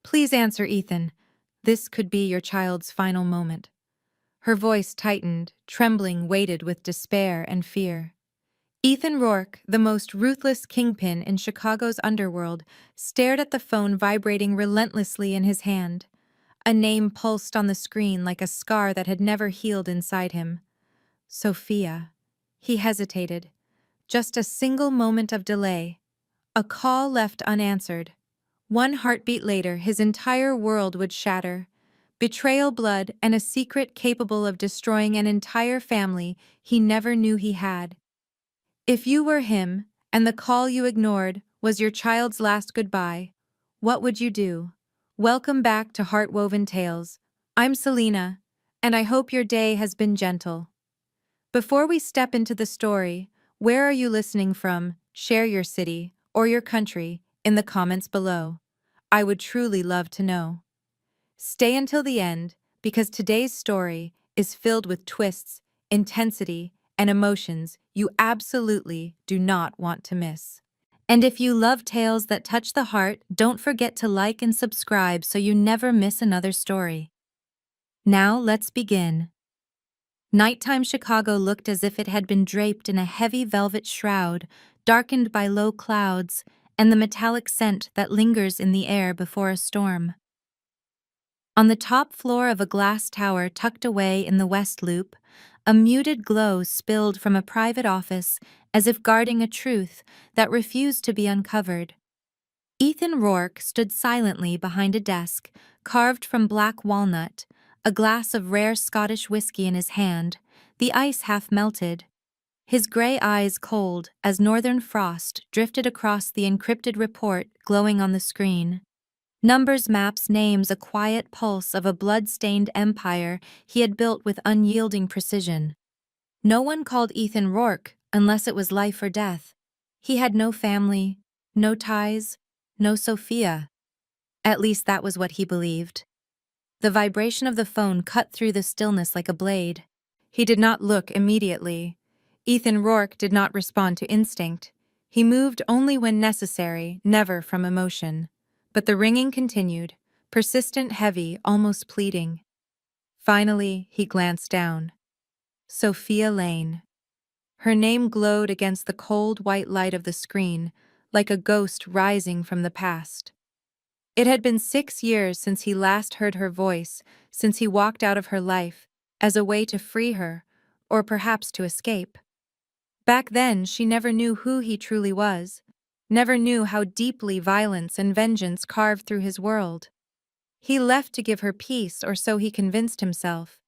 Please answer, Ethan. This could be your child's final moment. Her voice tightened, trembling, weighted with despair and fear. Ethan Rourke, the most ruthless kingpin in Chicago's underworld, stared at the phone vibrating relentlessly in his hand. A name pulsed on the screen like a scar that had never healed inside him. Sophia. He hesitated. Just a single moment of delay. A call left unanswered. One heartbeat later, his entire world would shatter. Betrayal, blood, and a secret capable of destroying an entire family he never knew he had. If you were him, and the call you ignored was your child's last goodbye, what would you do? Welcome back to Heartwoven Tales. I'm Selena, and I hope your day has been gentle. Before we step into the story, where are you listening from? Share your city or your country in the comments below. I would truly love to know. Stay until the end, because today's story is filled with twists, intensity, and emotions you absolutely do not want to miss. And if you love tales that touch the heart, don't forget to like and subscribe so you never miss another story. Now let's begin. Nighttime Chicago looked as if it had been draped in a heavy velvet shroud, darkened by low clouds and the metallic scent that lingers in the air before a storm. On the top floor of a glass tower tucked away in the West Loop, a muted glow spilled from a private office as if guarding a truth that refused to be uncovered. Ethan Rourke stood silently behind a desk carved from black walnut, a glass of rare Scottish whiskey in his hand, the ice half melted. His gray eyes cold as northern frost drifted across the encrypted report glowing on the screen. Numbers, maps, names, a quiet pulse of a blood-stained empire he had built with unyielding precision. No one called Ethan Rourke unless it was life or death. He had no family, no ties, no Sophia. At least that was what he believed. The vibration of the phone cut through the stillness like a blade. He did not look immediately. Ethan Rourke did not respond to instinct. He moved only when necessary, never from emotion. But the ringing continued, persistent, heavy, almost pleading. Finally, he glanced down. Sophia Lane. Her name glowed against the cold white light of the screen, like a ghost rising from the past. It had been 6 years since he last heard her voice, since he walked out of her life, as a way to free her, or perhaps to escape. Back then, she never knew who he truly was, never knew how deeply violence and vengeance carved through his world. He left to give her peace, or so he convinced himself.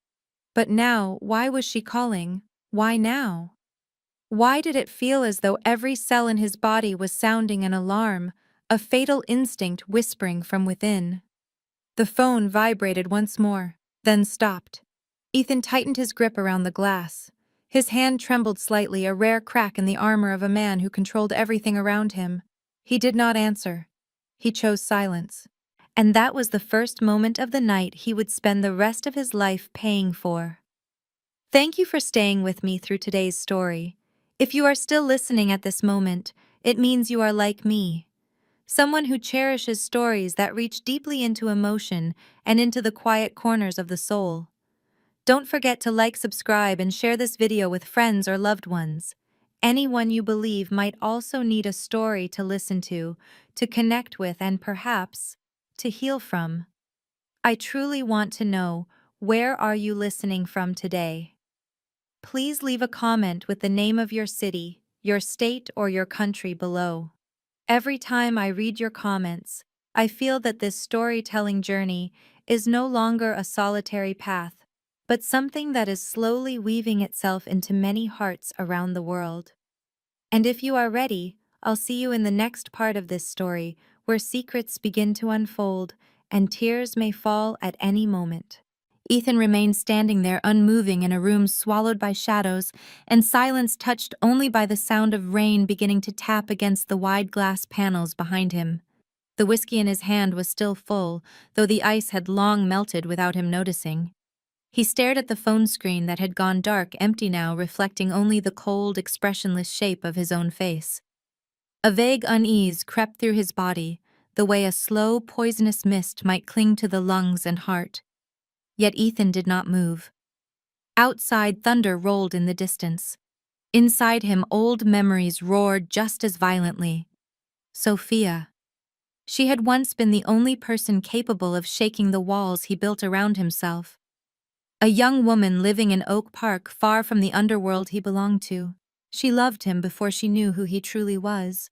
But now, why was she calling? Why now? Why did it feel as though every cell in his body was sounding an alarm, a fatal instinct whispering from within? The phone vibrated once more, then stopped. Ethan tightened his grip around the glass. His hand trembled slightly, a rare crack in the armor of a man who controlled everything around him. He did not answer. He chose silence. And that was the first moment of the night he would spend the rest of his life paying for. Thank you for staying with me through today's story. If you are still listening at this moment, it means you are like me. Someone who cherishes stories that reach deeply into emotion and into the quiet corners of the soul. Don't forget to like, subscribe, and share this video with friends or loved ones. Anyone you believe might also need a story to listen to connect with, and perhaps to heal from. I truly want to know, where are you listening from today? Please leave a comment with the name of your city, your state, or your country below. Every time I read your comments, I feel that this storytelling journey is no longer a solitary path, but something that is slowly weaving itself into many hearts around the world. And if you are ready, I'll see you in the next part of this story, where secrets begin to unfold and tears may fall at any moment. Ethan remained standing there, unmoving, in a room swallowed by shadows and silence touched only by the sound of rain beginning to tap against the wide glass panels behind him. The whiskey in his hand was still full, though the ice had long melted without him noticing. He stared at the phone screen that had gone dark, empty now, reflecting only the cold, expressionless shape of his own face. A vague unease crept through his body, the way a slow, poisonous mist might cling to the lungs and heart. Yet Ethan did not move. Outside, thunder rolled in the distance. Inside him, old memories roared just as violently. Sophia. She had once been the only person capable of shaking the walls he built around himself. A young woman living in Oak Park, far from the underworld he belonged to. She loved him before she knew who he truly was.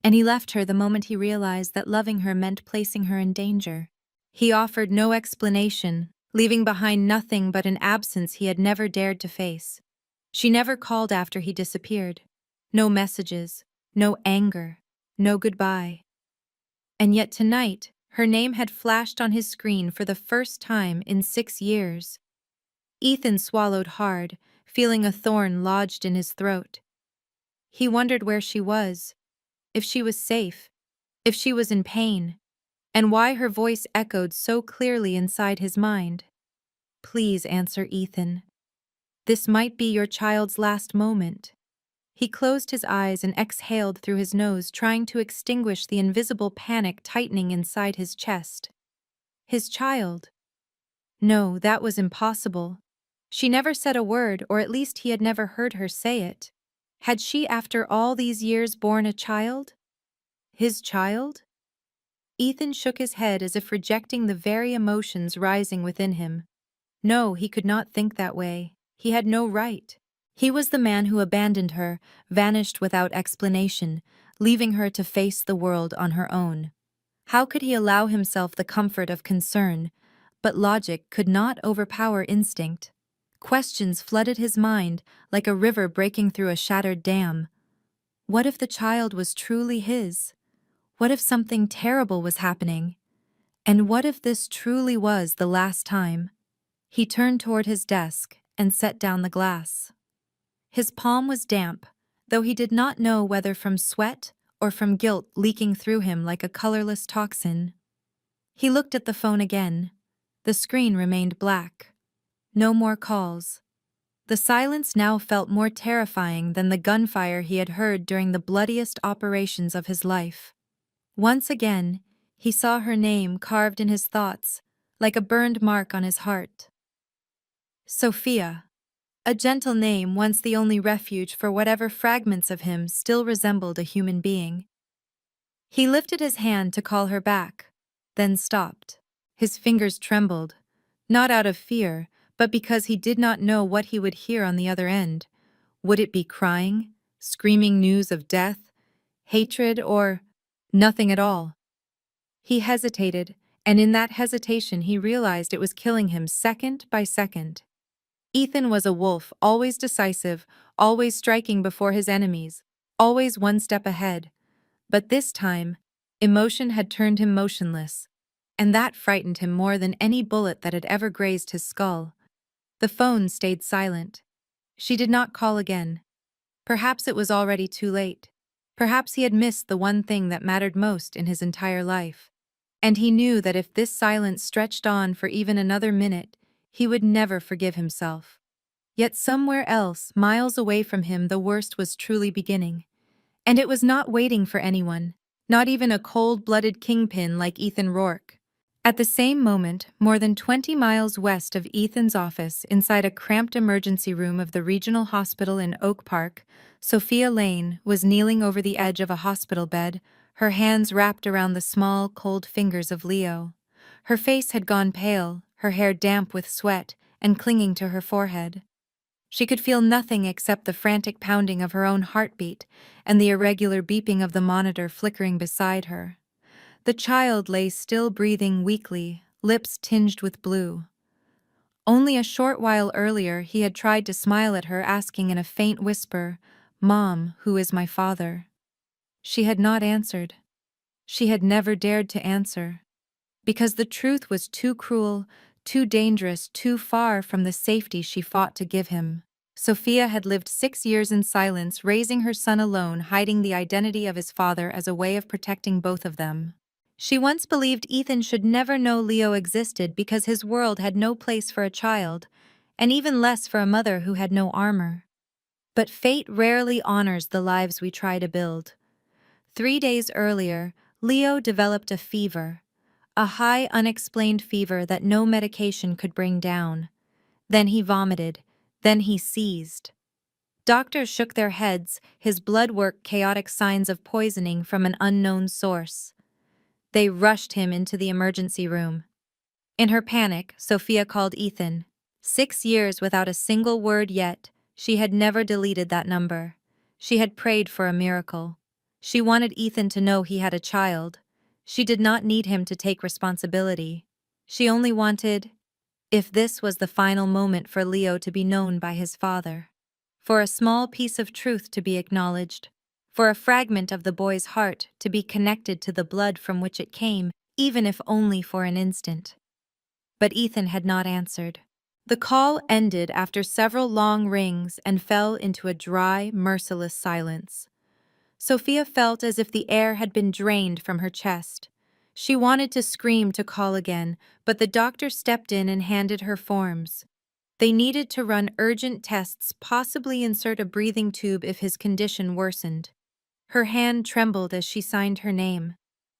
And he left her the moment he realized that loving her meant placing her in danger. He offered no explanation, leaving behind nothing but an absence he had never dared to face. She never called after he disappeared. No messages, no anger, no goodbye. And yet tonight, her name had flashed on his screen for the first time in 6 years. Ethan swallowed hard, feeling a thorn lodged in his throat. He wondered where she was, if she was safe, if she was in pain, and why her voice echoed so clearly inside his mind. Please answer, Ethan. This might be your child's last moment. He closed his eyes and exhaled through his nose, trying to extinguish the invisible panic tightening inside his chest. His child? No, that was impossible. She never said a word, or at least he had never heard her say it. Had she, after all these years, borne a child? His child? Ethan shook his head as if rejecting the very emotions rising within him. No, he could not think that way. He had no right. He was the man who abandoned her, vanished without explanation, leaving her to face the world on her own. How could he allow himself the comfort of concern? But logic could not overpower instinct. Questions flooded his mind, like a river breaking through a shattered dam. What if the child was truly his? What if something terrible was happening? And what if this truly was the last time? He turned toward his desk and set down the glass. His palm was damp, though he did not know whether from sweat or from guilt leaking through him like a colorless toxin. He looked at the phone again. The screen remained black. No more calls. The silence now felt more terrifying than the gunfire he had heard during the bloodiest operations of his life. Once again, he saw her name carved in his thoughts, like a burned mark on his heart. Sophia. A gentle name, once the only refuge for whatever fragments of him still resembled a human being. He lifted his hand to call her back, then stopped. His fingers trembled, not out of fear, but because he did not know what he would hear on the other end. Would it be crying, screaming news of death, hatred, or nothing at all? He hesitated, and in that hesitation he realized it was killing him second by second. Ethan was a wolf, always decisive, always striking before his enemies, always one step ahead. But this time, emotion had turned him motionless, and that frightened him more than any bullet that had ever grazed his skull. The phone stayed silent. She did not call again. Perhaps it was already too late. Perhaps he had missed the one thing that mattered most in his entire life. And he knew that if this silence stretched on for even another minute, he would never forgive himself. Yet somewhere else, miles away from him, the worst was truly beginning. And it was not waiting for anyone, not even a cold-blooded kingpin like Ethan Rourke. At the same moment, more than 20 miles west of Ethan's office, inside a cramped emergency room of the regional hospital in Oak Park, Sophia Lane was kneeling over the edge of a hospital bed, her hands wrapped around the small, cold fingers of Leo. Her face had gone pale, her hair damp with sweat and clinging to her forehead. She could feel nothing except the frantic pounding of her own heartbeat and the irregular beeping of the monitor flickering beside her. The child lay still, breathing weakly, lips tinged with blue. Only a short while earlier he had tried to smile at her, asking in a faint whisper, "Mom, who is my father?" She had not answered. She had never dared to answer. Because the truth was too cruel, too dangerous, too far from the safety she fought to give him. Sophia had lived 6 years in silence, raising her son alone, hiding the identity of his father as a way of protecting both of them. She once believed Ethan should never know Leo existed because his world had no place for a child, and even less for a mother who had no armor. But fate rarely honors the lives we try to build. 3 days earlier, Leo developed a fever, a high unexplained fever that no medication could bring down. Then he vomited, then he seized. Doctors shook their heads, his blood work chaotic signs of poisoning from an unknown source. They rushed him into the emergency room. In her panic, Sophia called Ethan. 6 years without a single word yet, she had never deleted that number. She had prayed for a miracle. She wanted Ethan to know he had a child. She did not need him to take responsibility. She only wanted, if this was the final moment for Leo to be known by his father, for a small piece of truth to be acknowledged, for a fragment of the boy's heart to be connected to the blood from which it came, even if only for an instant. But Ethan had not answered. The call ended after several long rings and fell into a dry, merciless silence. Sophia felt as if the air had been drained from her chest. She wanted to scream to call again, but the doctor stepped in and handed her forms. They needed to run urgent tests, possibly insert a breathing tube if his condition worsened. Her hand trembled as she signed her name.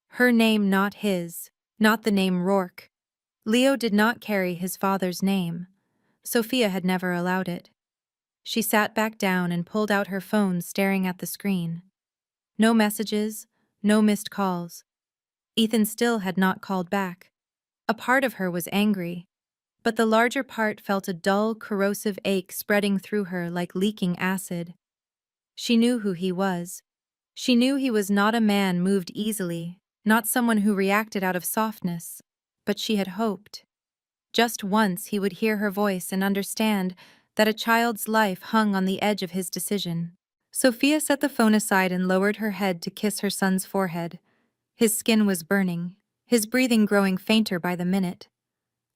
Her name, not his, not the name Rourke. Leo did not carry his father's name. Sophia had never allowed it. She sat back down and pulled out her phone, staring at the screen. No messages, no missed calls. Ethan still had not called back. A part of her was angry, but the larger part felt a dull, corrosive ache spreading through her like leaking acid. She knew who he was. She knew he was not a man moved easily, not someone who reacted out of softness, but she had hoped. Just once he would hear her voice and understand that a child's life hung on the edge of his decision. Sophia set the phone aside and lowered her head to kiss her son's forehead. His skin was burning, his breathing growing fainter by the minute.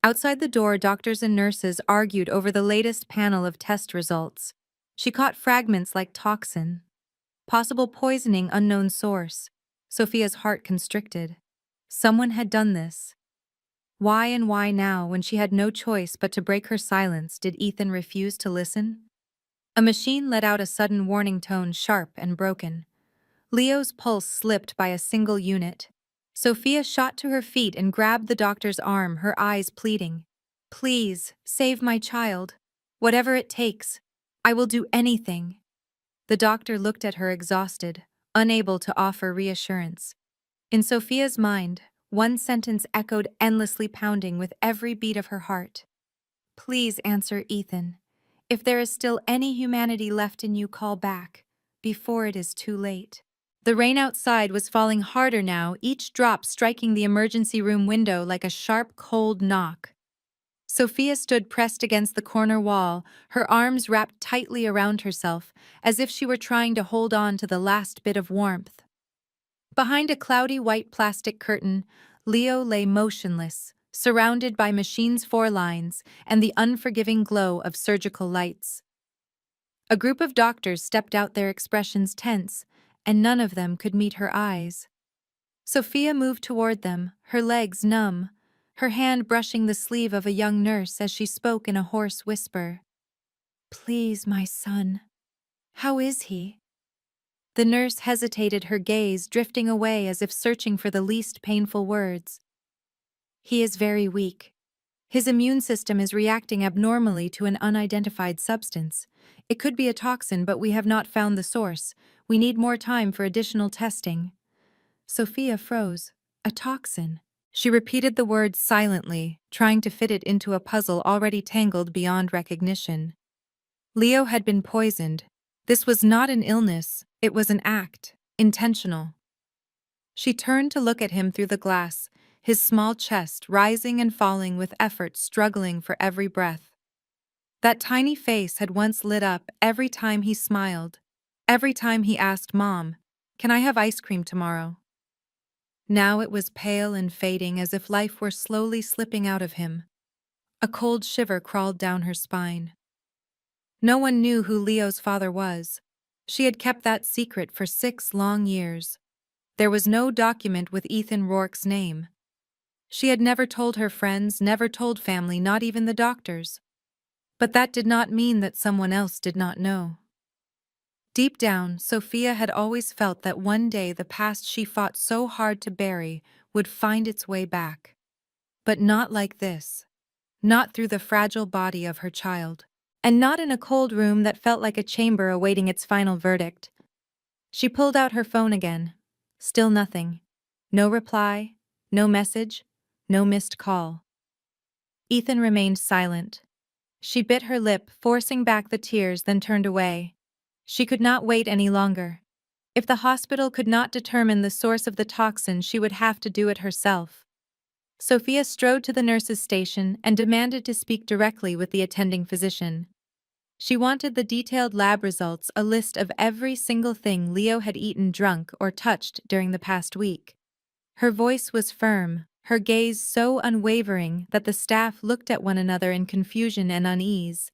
Outside the door, doctors and nurses argued over the latest panel of test results. She caught fragments like toxin, possible poisoning, unknown source. Sophia's heart constricted. Someone had done this. Why and why now, when she had no choice but to break her silence, did Ethan refuse to listen? A machine let out a sudden warning tone, sharp and broken. Leo's pulse slipped by a single unit. Sophia shot to her feet and grabbed the doctor's arm, her eyes pleading. "Please, save my child. Whatever it takes. I will do anything." The doctor looked at her exhausted, unable to offer reassurance. In Sophia's mind, one sentence echoed endlessly, pounding with every beat of her heart. "Please answer, Ethan. If there is still any humanity left in you, call back, before it is too late." The rain outside was falling harder now, each drop striking the emergency room window like a sharp, cold knock. Sophia stood pressed against the corner wall, her arms wrapped tightly around herself, as if she were trying to hold on to the last bit of warmth. Behind a cloudy white plastic curtain, Leo lay motionless, surrounded by machines' forelines and the unforgiving glow of surgical lights. A group of doctors stepped out, their expressions tense, and none of them could meet her eyes. Sophia moved toward them, her legs numb, her hand brushing the sleeve of a young nurse as she spoke in a hoarse whisper. "Please, my son. How is he?" The nurse hesitated, her gaze drifting away as if searching for the least painful words. "He is very weak. His immune system is reacting abnormally to an unidentified substance. It could be a toxin, but we have not found the source. We need more time for additional testing." Sophia froze. A toxin. She repeated the word silently, trying to fit it into a puzzle already tangled beyond recognition. Leo had been poisoned. This was not an illness, it was an act, intentional. She turned to look at him through the glass, his small chest rising and falling with effort, struggling for every breath. That tiny face had once lit up every time he smiled, every time he asked, "Mom, can I have ice cream tomorrow?" Now it was pale and fading, as if life were slowly slipping out of him. A cold shiver crawled down her spine. No one knew who Leo's father was. She had kept that secret for 6 long years. There was no document with Ethan Rourke's name. She had never told her friends, never told family, not even the doctors. But that did not mean that someone else did not know. Deep down, Sophia had always felt that one day the past she fought so hard to bury would find its way back. But not like this. Not through the fragile body of her child. And not in a cold room that felt like a chamber awaiting its final verdict. She pulled out her phone again. Still nothing. No reply, no message, no missed call. Ethan remained silent. She bit her lip, forcing back the tears, then turned away. She could not wait any longer. If the hospital could not determine the source of the toxin, she would have to do it herself. Sophia strode to the nurse's station and demanded to speak directly with the attending physician. She wanted the detailed lab results, a list of every single thing Leo had eaten, drunk, or touched during the past week. Her voice was firm, her gaze so unwavering that the staff looked at one another in confusion and unease.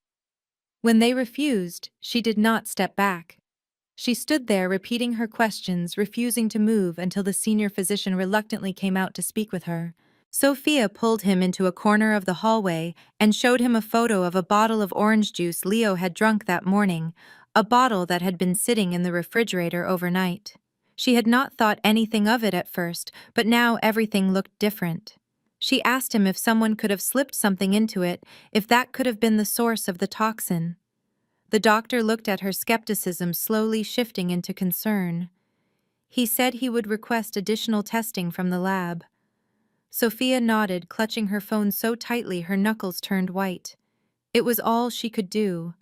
When they refused, she did not step back. She stood there repeating her questions, refusing to move until the senior physician reluctantly came out to speak with her. Sophia pulled him into a corner of the hallway and showed him a photo of a bottle of orange juice Leo had drunk that morning, a bottle that had been sitting in the refrigerator overnight. She had not thought anything of it at first, but now everything looked different. She asked him if someone could have slipped something into it, if that could have been the source of the toxin. The doctor looked at her, skepticism slowly shifting into concern. He said he would request additional testing from the lab. Sophia nodded, clutching her phone so tightly her knuckles turned white. It was all she could do,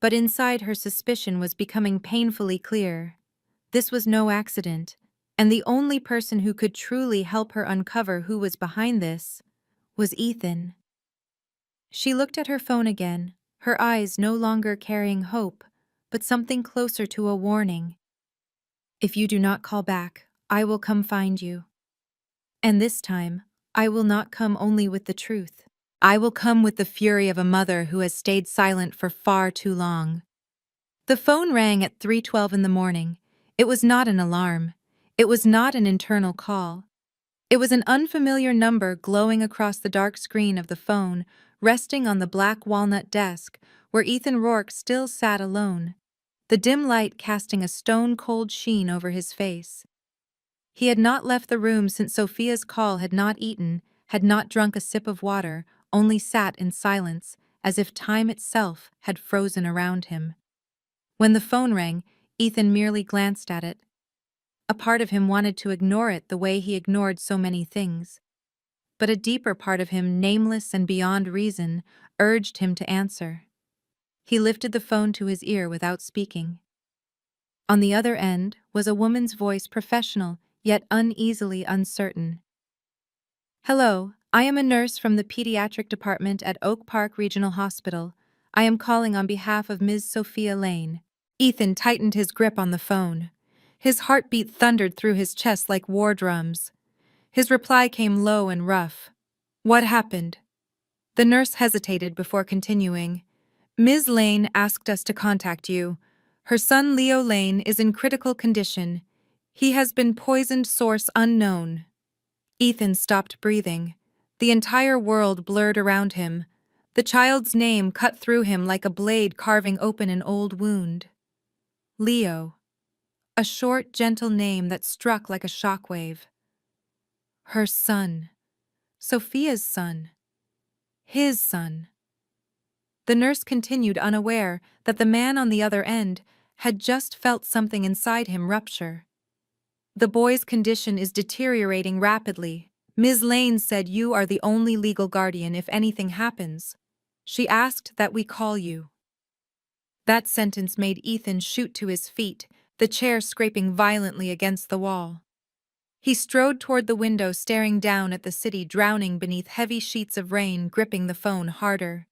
but inside her suspicion was becoming painfully clear. This was no accident, and the only person who could truly help her uncover who was behind this was Ethan. She looked at her phone again, her eyes no longer carrying hope, but something closer to a warning. If you do not call back, I will come find you. And this time, I will not come only with the truth. I will come with the fury of a mother who has stayed silent for far too long. The phone rang at 3:12 in the morning. It was not an alarm. It was not an internal call. It was an unfamiliar number glowing across the dark screen of the phone, resting on the black walnut desk where Ethan Rourke still sat alone, the dim light casting a stone-cold sheen over his face. He had not left the room since Sophia's call, had not eaten, had not drunk a sip of water, only sat in silence, as if time itself had frozen around him. When the phone rang, Ethan merely glanced at it. A part of him wanted to ignore it the way he ignored so many things. But a deeper part of him, nameless and beyond reason, urged him to answer. He lifted the phone to his ear without speaking. On the other end was a woman's voice, professional, yet uneasily uncertain. Hello, I am a nurse from the pediatric department at Oak Park Regional Hospital. I am calling on behalf of Ms. Sophia Lane. Ethan tightened his grip on the phone. His heartbeat thundered through his chest like war drums. His reply came low and rough. What happened? The nurse hesitated before continuing. Ms. Lane asked us to contact you. Her son Leo Lane is in critical condition. He has been poisoned, source unknown. Ethan stopped breathing. The entire world blurred around him. The child's name cut through him like a blade carving open an old wound. Leo. A short, gentle name that struck like a shockwave. Her son. Sophia's son. His son. The nurse continued, unaware that the man on the other end had just felt something inside him rupture. The boy's condition is deteriorating rapidly. Ms. Lane said you are the only legal guardian if anything happens. She asked that we call you. That sentence made Ethan shoot to his feet, the chair scraping violently against the wall. He strode toward the window, staring down at the city drowning beneath heavy sheets of rain, gripping the phone harder.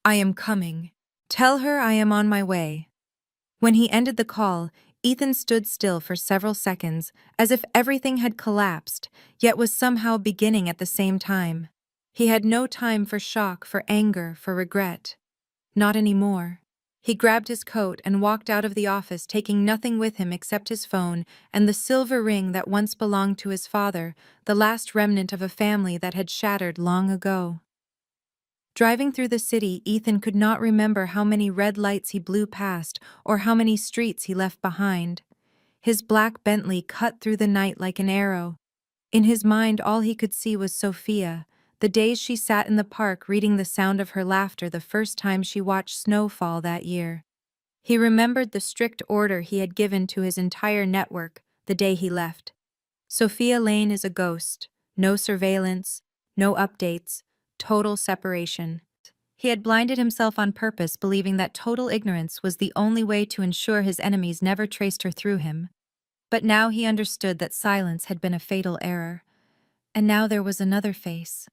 I am coming. Tell her I am on my way. When he ended the call, Ethan stood still for several seconds, as if everything had collapsed, yet was somehow beginning at the same time. He had no time for shock, for anger, for regret. Not anymore. He grabbed his coat and walked out of the office, taking nothing with him except his phone and the silver ring that once belonged to his father, the last remnant of a family that had shattered long ago. Driving through the city, Ethan could not remember how many red lights he blew past or how many streets he left behind. His black Bentley cut through the night like an arrow. In his mind, all he could see was Sophia, the days she sat in the park reading the sound of her laughter the first time she watched snow fall that year. He remembered the strict order he had given to his entire network the day he left. Sophia Lane is a ghost. No surveillance, no updates, total separation. He had blinded himself on purpose, believing that total ignorance was the only way to ensure his enemies never traced her through him. But now he understood that silence had been a fatal error. And now there was another face.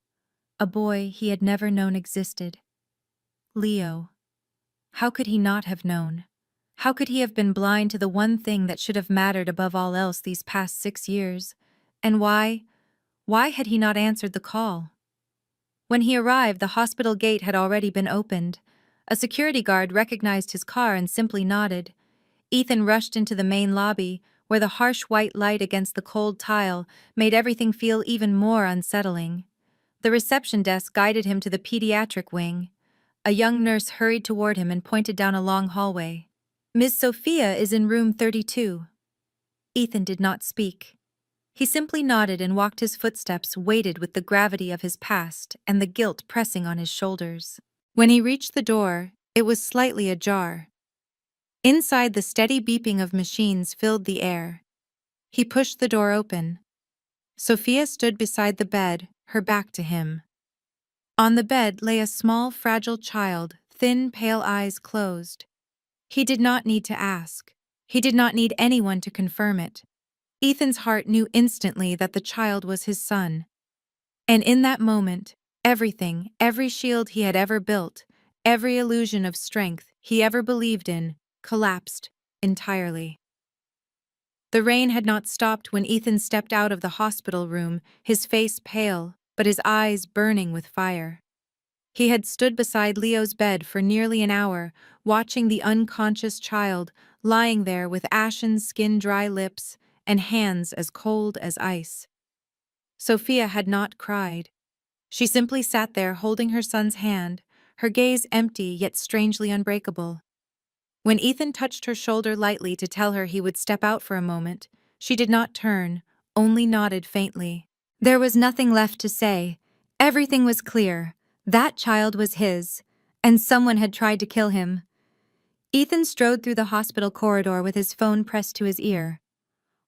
A boy he had never known existed. Leo. How could he not have known? How could he have been blind to the one thing that should have mattered above all else these past 6 years? And why had he not answered the call? When he arrived, the hospital gate had already been opened. A security guard recognized his car and simply nodded. Ethan rushed into the main lobby, where the harsh white light against the cold tile made everything feel even more unsettling. The reception desk guided him to the pediatric wing. A young nurse hurried toward him and pointed down a long hallway. "Miss Sophia is in room 32. Ethan did not speak. He simply nodded and walked his footsteps, weighted with the gravity of his past and the guilt pressing on his shoulders. When he reached the door, it was slightly ajar. Inside, the steady beeping of machines filled the air. He pushed the door open. Sophia stood beside the bed, her back to him. On the bed lay a small, fragile child, thin, pale eyes closed. He did not need to ask. He did not need anyone to confirm it. Ethan's heart knew instantly that the child was his son. And in that moment, everything, every shield he had ever built, every illusion of strength he ever believed in, collapsed entirely. The rain had not stopped when Ethan stepped out of the hospital room, his face pale, but his eyes burning with fire. He had stood beside Leo's bed for nearly an hour, watching the unconscious child lying there with ashen skin-dry lips and hands as cold as ice. Sophia had not cried. She simply sat there holding her son's hand, her gaze empty yet strangely unbreakable. When Ethan touched her shoulder lightly to tell her he would step out for a moment, she did not turn, only nodded faintly. There was nothing left to say. Everything was clear. That child was his, and someone had tried to kill him. Ethan strode through the hospital corridor with his phone pressed to his ear.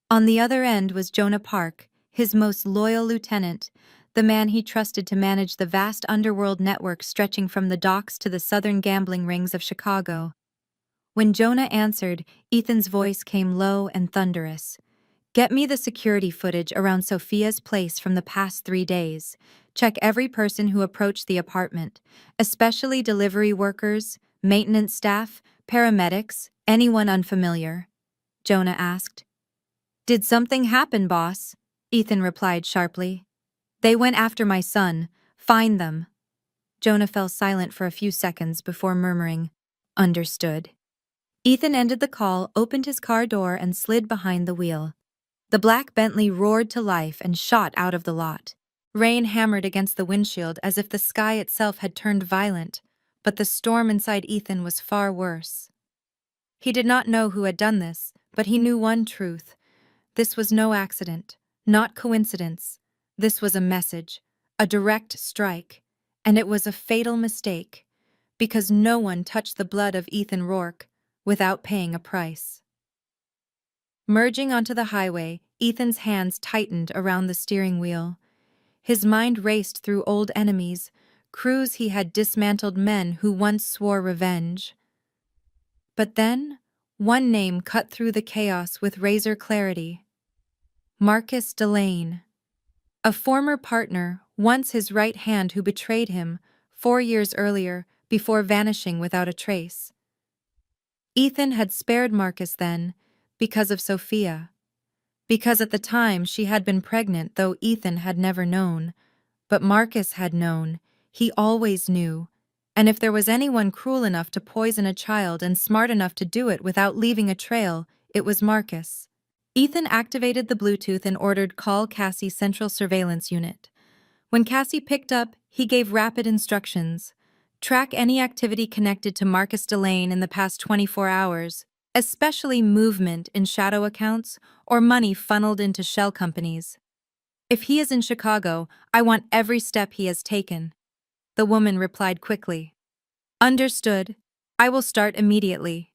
On the other end was Jonah Park, his most loyal lieutenant, the man he trusted to manage the vast underworld network stretching from the docks to the southern gambling rings of Chicago. When Jonah answered, Ethan's voice came low and thunderous. "Get me the security footage around Sophia's place from the past 3 days. Check every person who approached the apartment, especially delivery workers, maintenance staff, paramedics, anyone unfamiliar," Jonah asked. "Did something happen, boss?" Ethan replied sharply. "They went after my son. Find them." Jonah fell silent for a few seconds before murmuring, "Understood." Ethan ended the call, opened his car door, and slid behind the wheel. The black Bentley roared to life and shot out of the lot. Rain hammered against the windshield as if the sky itself had turned violent, but the storm inside Ethan was far worse. He did not know who had done this, but he knew one truth. This was no accident, not coincidence. This was a message, a direct strike, and it was a fatal mistake, because no one touched the blood of Ethan Rourke without paying a price. Merging onto the highway, Ethan's hands tightened around the steering wheel. His mind raced through old enemies, crews he had dismantled, men who once swore revenge. But then, one name cut through the chaos with razor clarity. Marcus Delane. A former partner, once his right hand, who betrayed him 4 years earlier before vanishing without a trace. Ethan had spared Marcus then because of Sophia. Because at the time she had been pregnant, though Ethan had never known. But Marcus had known. He always knew. And if there was anyone cruel enough to poison a child and smart enough to do it without leaving a trail, it was Marcus. Ethan activated the Bluetooth and ordered "Call Cassie Central Surveillance Unit." When Cassie picked up, he gave rapid instructions. Track any activity connected to Marcus Delane in the past 24 hours, especially movement in shadow accounts or money funneled into shell companies. If he is in Chicago, I want every step he has taken. The woman replied quickly. Understood. I will start immediately.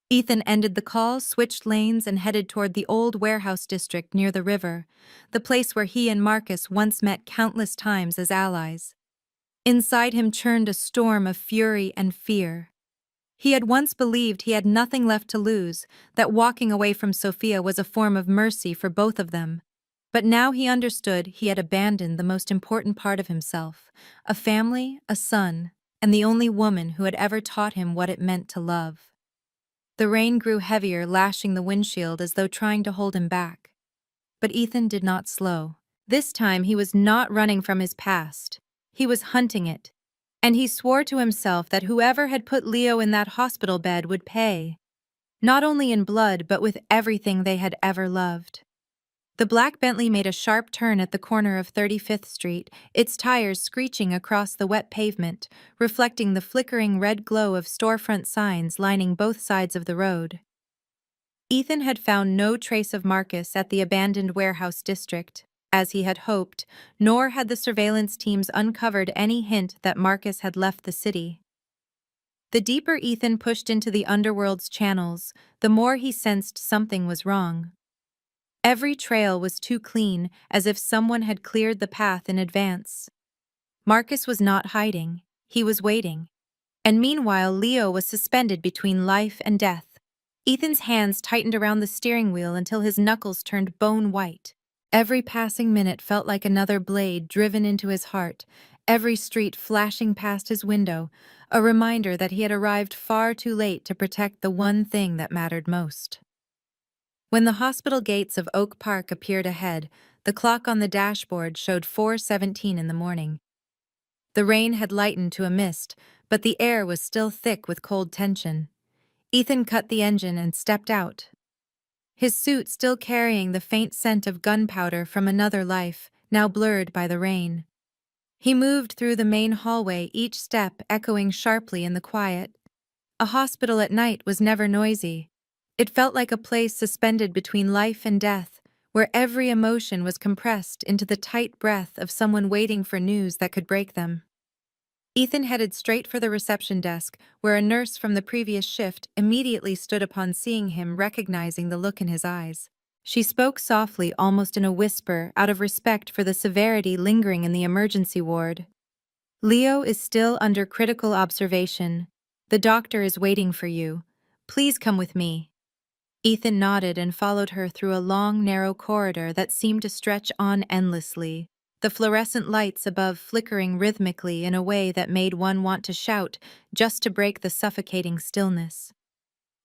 Ethan ended the call, switched lanes, and headed toward the old warehouse district near the river, the place where he and Marcus once met countless times as allies. Inside him churned a storm of fury and fear. He had once believed he had nothing left to lose, that walking away from Sophia was a form of mercy for both of them. But now he understood he had abandoned the most important part of himself, a family, a son, and the only woman who had ever taught him what it meant to love. The rain grew heavier, lashing the windshield as though trying to hold him back. But Ethan did not slow. This time he was not running from his past. He was hunting it. And he swore to himself that whoever had put Leo in that hospital bed would pay. Not only in blood, but with everything they had ever loved. The black Bentley made a sharp turn at the corner of 35th Street, its tires screeching across the wet pavement, reflecting the flickering red glow of storefront signs lining both sides of the road. Ethan had found no trace of Marcus at the abandoned warehouse district, as he had hoped, nor had the surveillance teams uncovered any hint that Marcus had left the city. The deeper Ethan pushed into the underworld's channels, the more he sensed something was wrong. Every trail was too clean, as if someone had cleared the path in advance. Marcus was not hiding, he was waiting. And meanwhile, Leo was suspended between life and death. Ethan's hands tightened around the steering wheel until his knuckles turned bone white. Every passing minute felt like another blade driven into his heart, every street flashing past his window, a reminder that he had arrived far too late to protect the one thing that mattered most. When the hospital gates of Oak Park appeared ahead, the clock on the dashboard showed 4:17 in the morning. The rain had lightened to a mist, but the air was still thick with cold tension. Ethan cut the engine and stepped out. His suit still carrying the faint scent of gunpowder from another life, now blurred by the rain. He moved through the main hallway, each step echoing sharply in the quiet. A hospital at night was never noisy. It felt like a place suspended between life and death, where every emotion was compressed into the tight breath of someone waiting for news that could break them. Ethan headed straight for the reception desk, where a nurse from the previous shift immediately stood upon seeing him, recognizing the look in his eyes. She spoke softly, almost in a whisper, out of respect for the severity lingering in the emergency ward. Leo is still under critical observation. The doctor is waiting for you. Please come with me. Ethan nodded and followed her through a long, narrow corridor that seemed to stretch on endlessly, the fluorescent lights above flickering rhythmically in a way that made one want to shout just to break the suffocating stillness.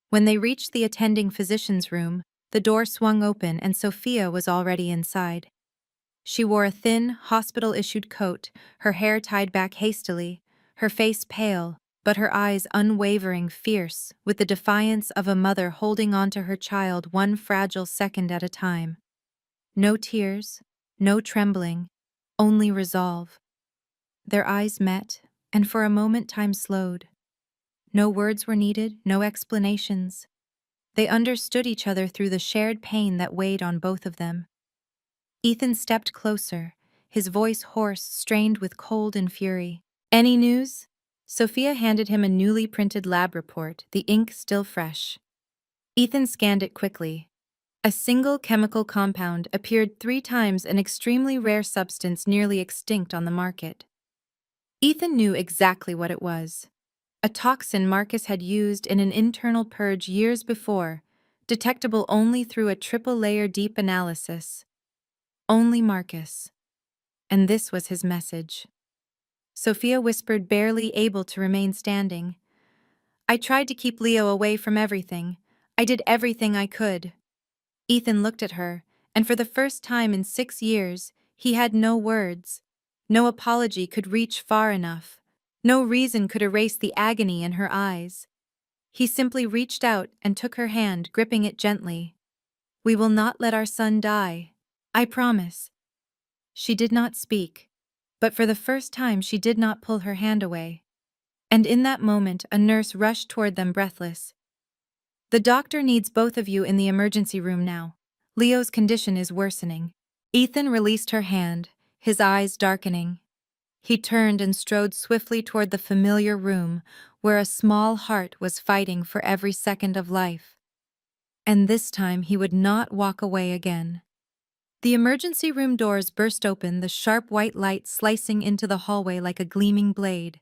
When they reached the attending physician's room, the door swung open and Sophia was already inside. She wore a thin, hospital-issued coat, her hair tied back hastily, her face pale, but her eyes unwavering, fierce, with the defiance of a mother holding on to her child one fragile second at a time. No tears, no trembling, only resolve. Their eyes met, and for a moment time slowed. No words were needed, no explanations. They understood each other through the shared pain that weighed on both of them. Ethan stepped closer, his voice hoarse, strained with cold and fury. "Any news?" Sophia handed him a newly printed lab report, the ink still fresh. Ethan scanned it quickly. A single chemical compound appeared 3 times an extremely rare substance nearly extinct on the market. Ethan knew exactly what it was. A toxin Marcus had used in an internal purge years before, detectable only through a triple-layer deep analysis. Only Marcus. And this was his message. Sophia whispered, barely able to remain standing. "I tried to keep Leo away from everything. I did everything I could." Ethan looked at her, and for the first time in 6 years, he had no words. No apology could reach far enough. No reason could erase the agony in her eyes. He simply reached out and took her hand, gripping it gently. "We will not let our son die. I promise." She did not speak, but for the first time she did not pull her hand away. And in that moment, a nurse rushed toward them breathless. "The doctor needs both of you in the emergency room now. Leo's condition is worsening." Ethan released her hand, his eyes darkening. He turned and strode swiftly toward the familiar room where a small heart was fighting for every second of life. And this time he would not walk away again. The emergency room doors burst open, the sharp white light slicing into the hallway like a gleaming blade.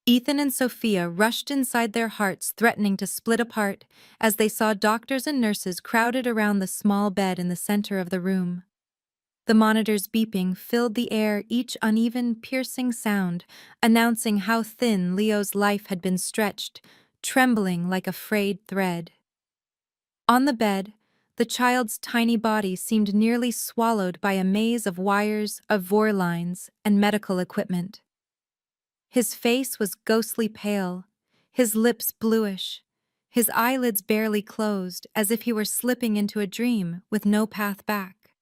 Ethan and Sophia rushed inside, their hearts threatening to split apart as they saw doctors and nurses crowded around the small bed in the center of the room. The monitors beeping filled the air, each uneven, piercing sound, announcing how thin Leo's life had been stretched, trembling like a frayed thread. On the bed, the child's tiny body seemed nearly swallowed by a maze of wires, of vor lines, and medical equipment. His face was ghostly pale, his lips bluish, his eyelids barely closed, as if he were slipping into a dream with no path back.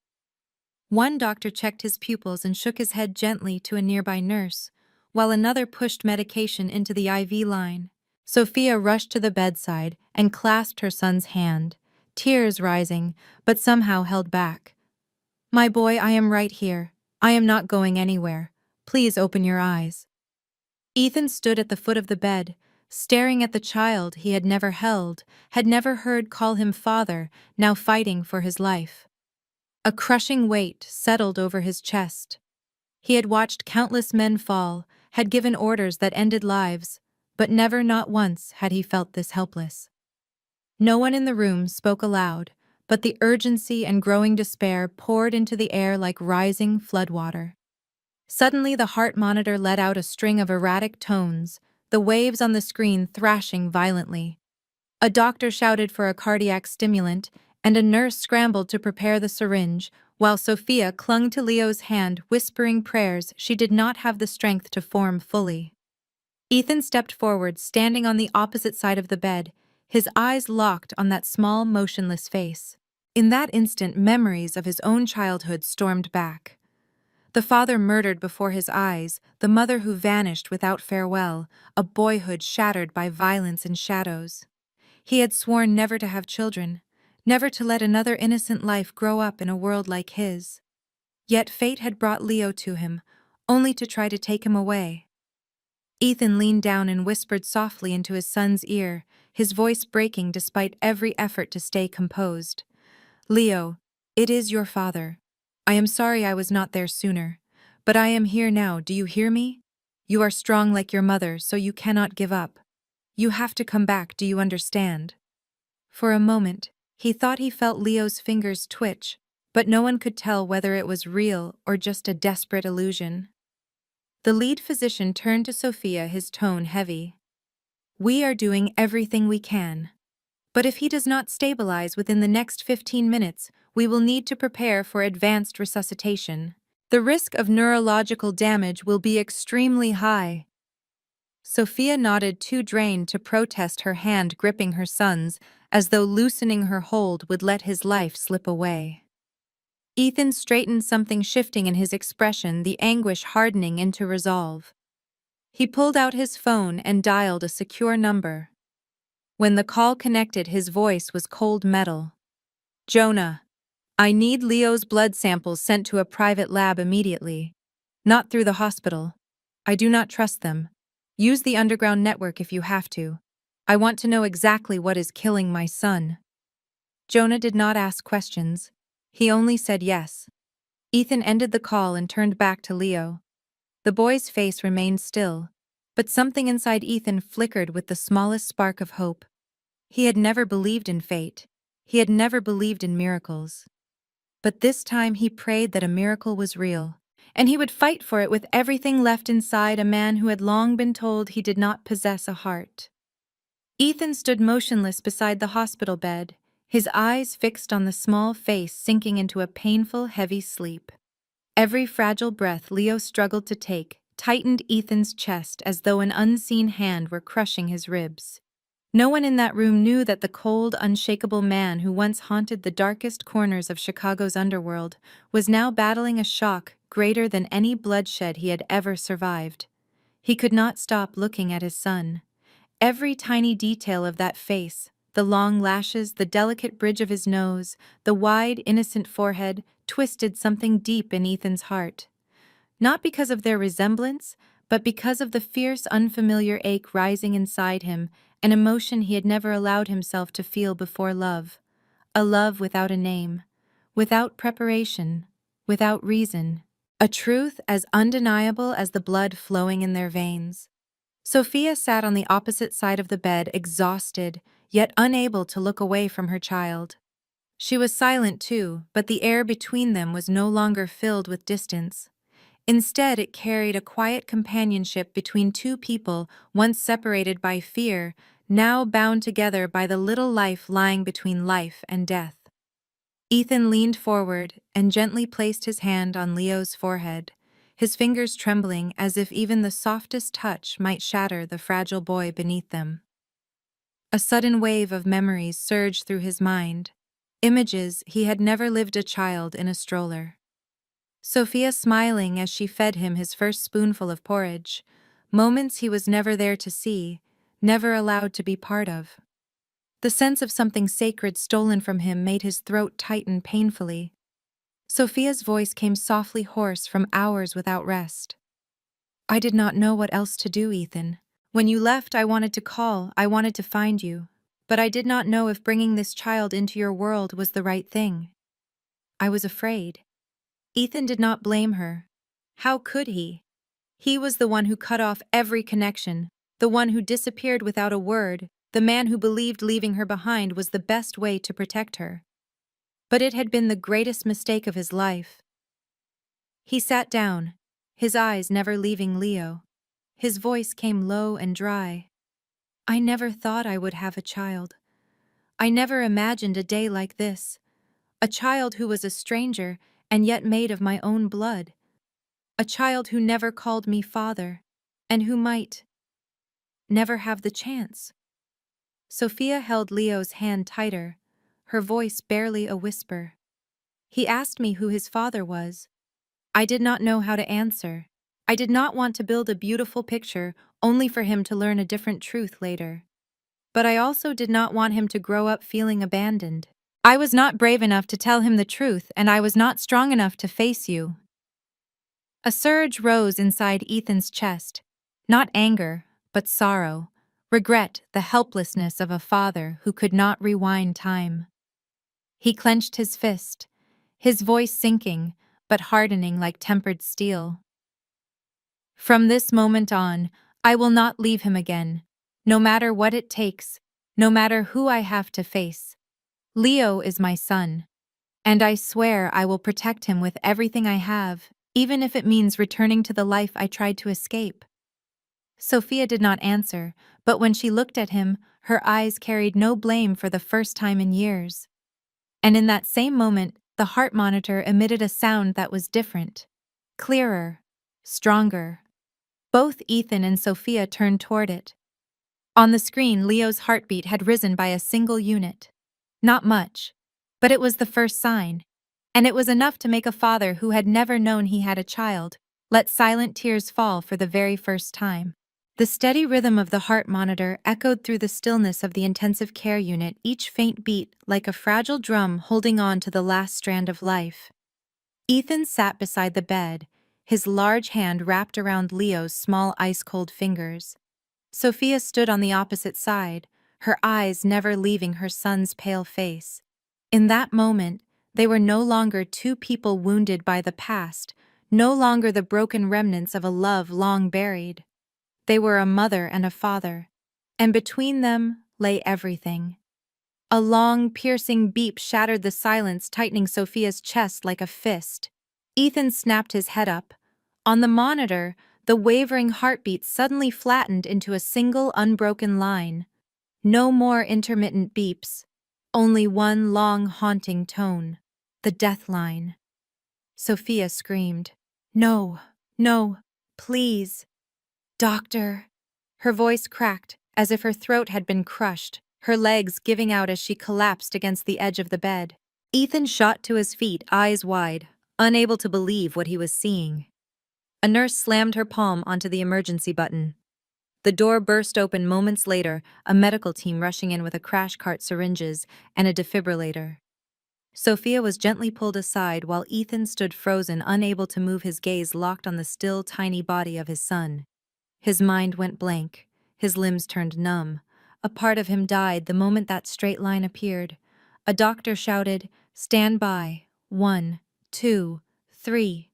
One doctor checked his pupils and shook his head gently to a nearby nurse, while another pushed medication into the IV line. Sophia rushed to the bedside and clasped her son's hand, tears rising, but somehow held back. "My boy, I am right here. I am not going anywhere. Please open your eyes." Ethan stood at the foot of the bed, staring at the child he had never held, had never heard call him father, now fighting for his life. A crushing weight settled over his chest. He had watched countless men fall, had given orders that ended lives, but never, not once, had he felt this helpless. No one in the room spoke aloud, but the urgency and growing despair poured into the air like rising floodwater. Suddenly the heart monitor let out a string of erratic tones, the waves on the screen thrashing violently. A doctor shouted for a cardiac stimulant, and a nurse scrambled to prepare the syringe, while Sophia clung to Leo's hand, whispering prayers she did not have the strength to form fully. Ethan stepped forward, standing on the opposite side of the bed, his eyes locked on that small, motionless face. In that instant, memories of his own childhood stormed back. The father murdered before his eyes, the mother who vanished without farewell, a boyhood shattered by violence and shadows. He had sworn never to have children, never to let another innocent life grow up in a world like his. Yet fate had brought Leo to him, only to try to take him away. Ethan leaned down and whispered softly into his son's ear, his voice breaking despite every effort to stay composed. "Leo, it is your father. I am sorry I was not there sooner, but I am here now, do you hear me? You are strong like your mother, so you cannot give up. You have to come back, do you understand?" For a moment, he thought he felt Leo's fingers twitch, but no one could tell whether it was real or just a desperate illusion. The lead physician turned to Sophia, his tone heavy. "We are doing everything we can. But if he does not stabilize within the next 15 minutes, we will need to prepare for advanced resuscitation. The risk of neurological damage will be extremely high." Sophia nodded, too drained to protest, her hand gripping her son's, as though loosening her hold would let his life slip away. Ethan straightened, something shifting in his expression, the anguish hardening into resolve. He pulled out his phone and dialed a secure number. When the call connected, his voice was cold metal. "Jonah, I need Leo's blood samples sent to a private lab immediately. Not through the hospital. I do not trust them. Use the underground network if you have to. I want to know exactly what is killing my son." Jonah did not ask questions. He only said yes. Ethan ended the call and turned back to Leo. The boy's face remained still, but something inside Ethan flickered with the smallest spark of hope. He had never believed in fate. He had never believed in miracles. But this time he prayed that a miracle was real, and he would fight for it with everything left inside, a man who had long been told he did not possess a heart. Ethan stood motionless beside the hospital bed, his eyes fixed on the small face, sinking into a painful, heavy sleep. Every fragile breath Leo struggled to take tightened Ethan's chest as though an unseen hand were crushing his ribs. No one in that room knew that the cold, unshakable man who once haunted the darkest corners of Chicago's underworld was now battling a shock greater than any bloodshed he had ever survived. He could not stop looking at his son. Every tiny detail of that face, the long lashes, the delicate bridge of his nose, the wide, innocent forehead, twisted something deep in Ethan's heart. Not because of their resemblance, but because of the fierce, unfamiliar ache rising inside him, an emotion he had never allowed himself to feel before love. A love without a name, without preparation, without reason. A truth as undeniable as the blood flowing in their veins. Sophia sat on the opposite side of the bed, exhausted, yet unable to look away from her child. She was silent too, but the air between them was no longer filled with distance. Instead, it carried a quiet companionship between two people once separated by fear, now bound together by the little life lying between life and death. Ethan leaned forward and gently placed his hand on Leo's forehead, his fingers trembling as if even the softest touch might shatter the fragile boy beneath them. A sudden wave of memories surged through his mind, images he had never lived a child in a stroller. Sophia smiling as she fed him his first spoonful of porridge, moments he was never there to see, never allowed to be part of. The sense of something sacred stolen from him made his throat tighten painfully. Sophia's voice came softly hoarse from hours without rest. "I did not know what else to do, Ethan. When you left, I wanted to call, I wanted to find you. But I did not know if bringing this child into your world was the right thing. I was afraid." Ethan did not blame her. How could he? He was the one who cut off every connection, the one who disappeared without a word, the man who believed leaving her behind was the best way to protect her. But it had been the greatest mistake of his life. He sat down, his eyes never leaving Leo. His voice came low and dry. "I never thought I would have a child. I never imagined a day like this. A child who was a stranger and yet made of my own blood. A child who never called me father, and who might never have the chance." Sophia held Leo's hand tighter, her voice barely a whisper. "He asked me who his father was. I did not know how to answer. I did not want to build a beautiful picture only for him to learn a different truth later. But I also did not want him to grow up feeling abandoned. I was not brave enough to tell him the truth, and I was not strong enough to face you." A surge rose inside Ethan's chest, not anger, but sorrow, regret, the helplessness of a father who could not rewind time. He clenched his fist, his voice sinking, but hardening like tempered steel. "From this moment on, I will not leave him again, no matter what it takes, no matter who I have to face. Leo is my son, and I swear I will protect him with everything I have, even if it means returning to the life I tried to escape." Sophia did not answer, but when she looked at him, her eyes carried no blame for the first time in years. And in that same moment, the heart monitor emitted a sound that was different, clearer, stronger. Both Ethan and Sophia turned toward it. On the screen, Leo's heartbeat had risen by a single unit. Not much, but it was the first sign. And it was enough to make a father who had never known he had a child let silent tears fall for the very first time. The steady rhythm of the heart monitor echoed through the stillness of the intensive care unit, each faint beat like a fragile drum holding on to the last strand of life. Ethan sat beside the bed, his large hand wrapped around Leo's small ice-cold fingers. Sophia stood on the opposite side, her eyes never leaving her son's pale face. In that moment, they were no longer two people wounded by the past, no longer the broken remnants of a love long buried. They were a mother and a father, and between them lay everything. A long, piercing beep shattered the silence, tightening Sophia's chest like a fist. Ethan snapped his head up. On the monitor, the wavering heartbeat suddenly flattened into a single unbroken line. No more intermittent beeps, only one long, haunting tone. The death line. Sophia screamed, "No, no, please. Doctor." Her voice cracked, as if her throat had been crushed, her legs giving out as she collapsed against the edge of the bed. Ethan shot to his feet, eyes wide, unable to believe what he was seeing. A nurse slammed her palm onto the emergency button. The door burst open moments later, a medical team rushing in with a crash cart, syringes, and a defibrillator. Sophia was gently pulled aside while Ethan stood frozen, unable to move, his gaze locked on the still, tiny body of his son. His mind went blank, his limbs turned numb. A part of him died the moment that straight line appeared. A doctor shouted, "Stand by. 1, 2, 3.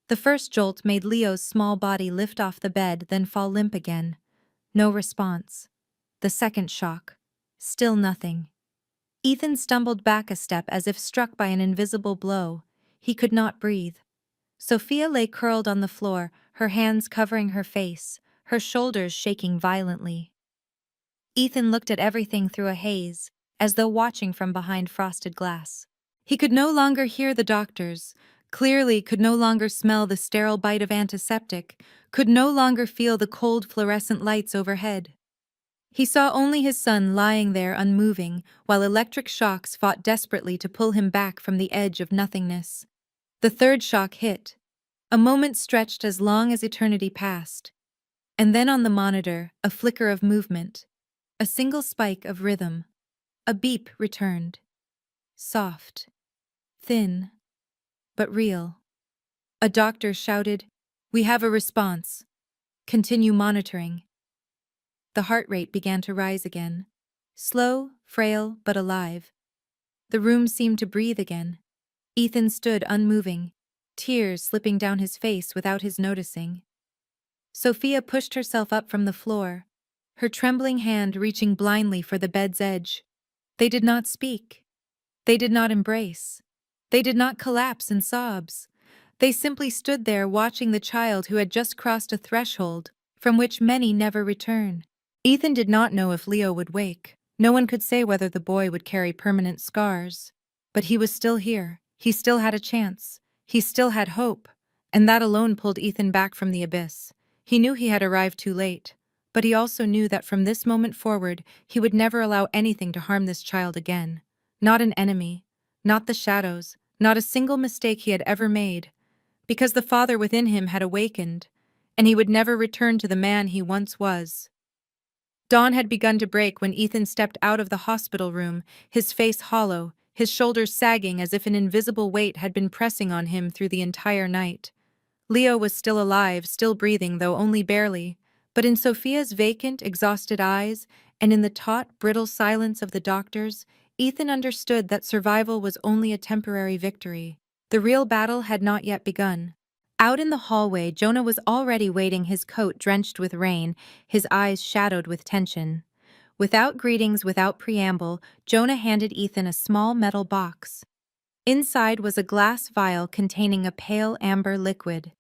The first jolt made Leo's small body lift off the bed, then fall limp again. No response. The second shock. Still nothing. Ethan stumbled back a step as if struck by an invisible blow. He could not breathe. Sophia lay curled on the floor, her hands covering her face, her shoulders shaking violently. Ethan looked at everything through a haze, as though watching from behind frosted glass. He could no longer hear the doctors, clearly could no longer smell the sterile bite of antiseptic, could no longer feel the cold fluorescent lights overhead. He saw only his son lying there unmoving, while electric shocks fought desperately to pull him back from the edge of nothingness. The third shock hit. A moment stretched as long as eternity passed. And then on the monitor, a flicker of movement. A single spike of rhythm. A beep returned. Soft. Thin. But real. A doctor shouted, "We have a response. Continue monitoring." The heart rate began to rise again. Slow, frail, but alive. The room seemed to breathe again. Ethan stood unmoving, tears slipping down his face without his noticing. Sophia pushed herself up from the floor, her trembling hand reaching blindly for the bed's edge. They did not speak. They did not embrace. They did not collapse in sobs. They simply stood there watching the child who had just crossed a threshold from which many never return. Ethan did not know if Leo would wake. No one could say whether the boy would carry permanent scars. But he was still here. He still had a chance. He still had hope. And that alone pulled Ethan back from the abyss. He knew he had arrived too late. But he also knew that from this moment forward, he would never allow anything to harm this child again. Not an enemy. Not the shadows. Not a single mistake he had ever made. Because the father within him had awakened. And he would never return to the man he once was. Dawn had begun to break when Ethan stepped out of the hospital room, his face hollow, his shoulders sagging as if an invisible weight had been pressing on him through the entire night. Leo was still alive, still breathing, though only barely, but in Sophia's vacant, exhausted eyes, and in the taut, brittle silence of the doctors, Ethan understood that survival was only a temporary victory. The real battle had not yet begun. Out in the hallway, Jonah was already waiting, his coat drenched with rain, his eyes shadowed with tension. Without greetings, without preamble, Jonah handed Ethan a small metal box. Inside was a glass vial containing a pale amber liquid.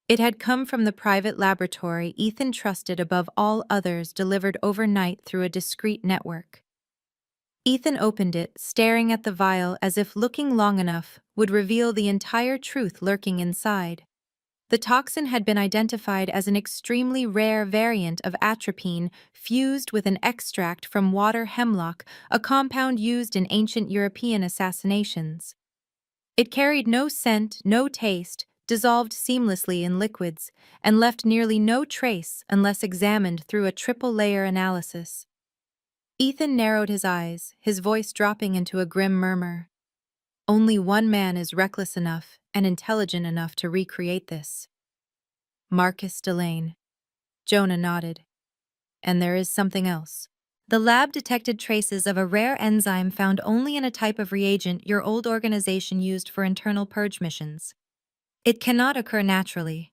It had come from the private laboratory Ethan trusted above all others, delivered overnight through a discreet network. Ethan opened it, staring at the vial as if looking long enough would reveal the entire truth lurking inside. The toxin had been identified as an extremely rare variant of atropine fused with an extract from water hemlock, a compound used in ancient European assassinations. It carried no scent, no taste, dissolved seamlessly in liquids, and left nearly no trace unless examined through a triple-layer analysis. Ethan narrowed his eyes, his voice dropping into a grim murmur. Only one man is reckless enough and intelligent enough to recreate this. Marcus Delane. Jonah nodded. And there is something else. The lab detected traces of a rare enzyme found only in a type of reagent your old organization used for internal purge missions. It cannot occur naturally,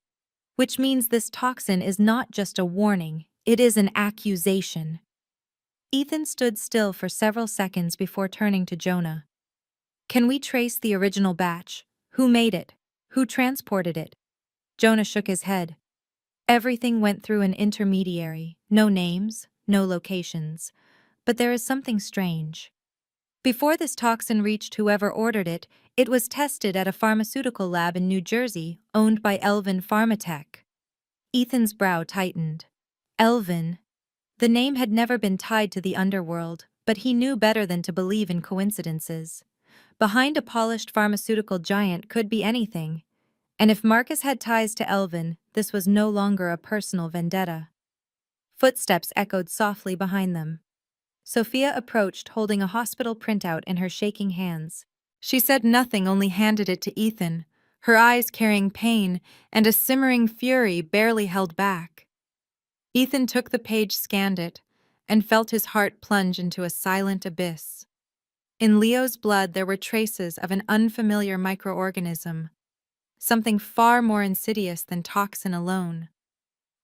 which means this toxin is not just a warning, it is an accusation. Ethan stood still for several seconds before turning to Jonah. Can we trace the original batch? Who made it? Who transported it? Jonah shook his head. Everything went through an intermediary, no names, no locations. But there is something strange. Before this toxin reached whoever ordered it, it was tested at a pharmaceutical lab in New Jersey, owned by Elvin Pharmatech. Ethan's brow tightened. Elvin. The name had never been tied to the underworld, but he knew better than to believe in coincidences. Behind a polished pharmaceutical giant could be anything. And if Marcus had ties to Elvin, this was no longer a personal vendetta. Footsteps echoed softly behind them. Sophia approached, holding a hospital printout in her shaking hands. She said nothing, only handed it to Ethan, her eyes carrying pain and a simmering fury barely held back. Ethan took the page, scanned it, and felt his heart plunge into a silent abyss. In Leo's blood there were traces of an unfamiliar microorganism, something far more insidious than toxin alone.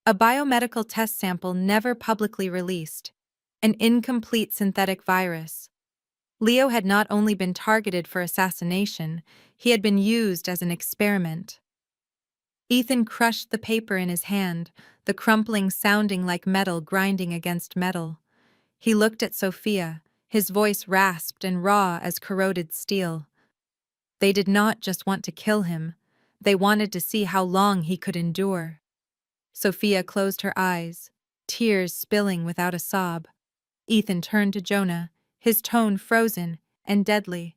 A biomedical test sample never publicly released, an incomplete synthetic virus. Leo had not only been targeted for assassination, he had been used as an experiment. Ethan crushed the paper in his hand, the crumpling sounding like metal grinding against metal. He looked at Sophia, his voice rasped and raw as corroded steel. They did not just want to kill him, they wanted to see how long he could endure. Sophia closed her eyes, tears spilling without a sob. Ethan turned to Jonah, his tone frozen and deadly.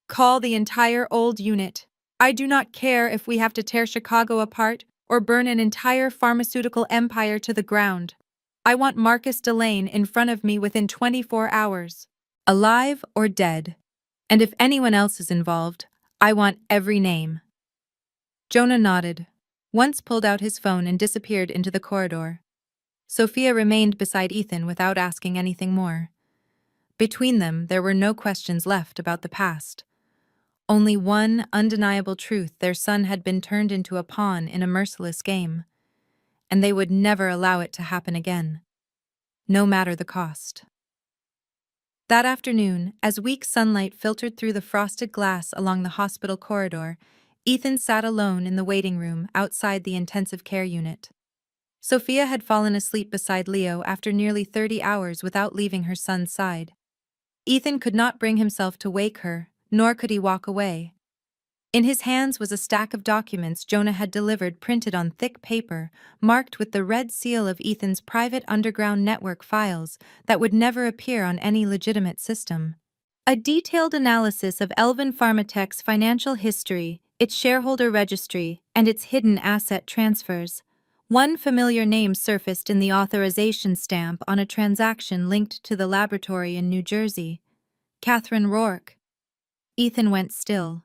"Call the entire old unit. I do not care if we have to tear Chicago apart or burn an entire pharmaceutical empire to the ground. I want Marcus Delane in front of me within 24 hours, alive or dead. And if anyone else is involved, I want every name." Jonah nodded, once pulled out his phone and disappeared into the corridor. Sophia remained beside Ethan without asking anything more. Between them, there were no questions left about the past. Only one undeniable truth: their son had been turned into a pawn in a merciless game, and they would never allow it to happen again, no matter the cost. That afternoon, as weak sunlight filtered through the frosted glass along the hospital corridor, Ethan sat alone in the waiting room outside the intensive care unit. Sophia had fallen asleep beside Leo after nearly 30 hours without leaving her son's side. Ethan could not bring himself to wake her, nor could he walk away. In his hands was a stack of documents Jonah had delivered, printed on thick paper, marked with the red seal of Ethan's private underground network files that would never appear on any legitimate system. A detailed analysis of Elven Pharmatech's financial history, its shareholder registry, and its hidden asset transfers. One familiar name surfaced in the authorization stamp on a transaction linked to the laboratory in New Jersey: Catherine Rourke. Ethan went still.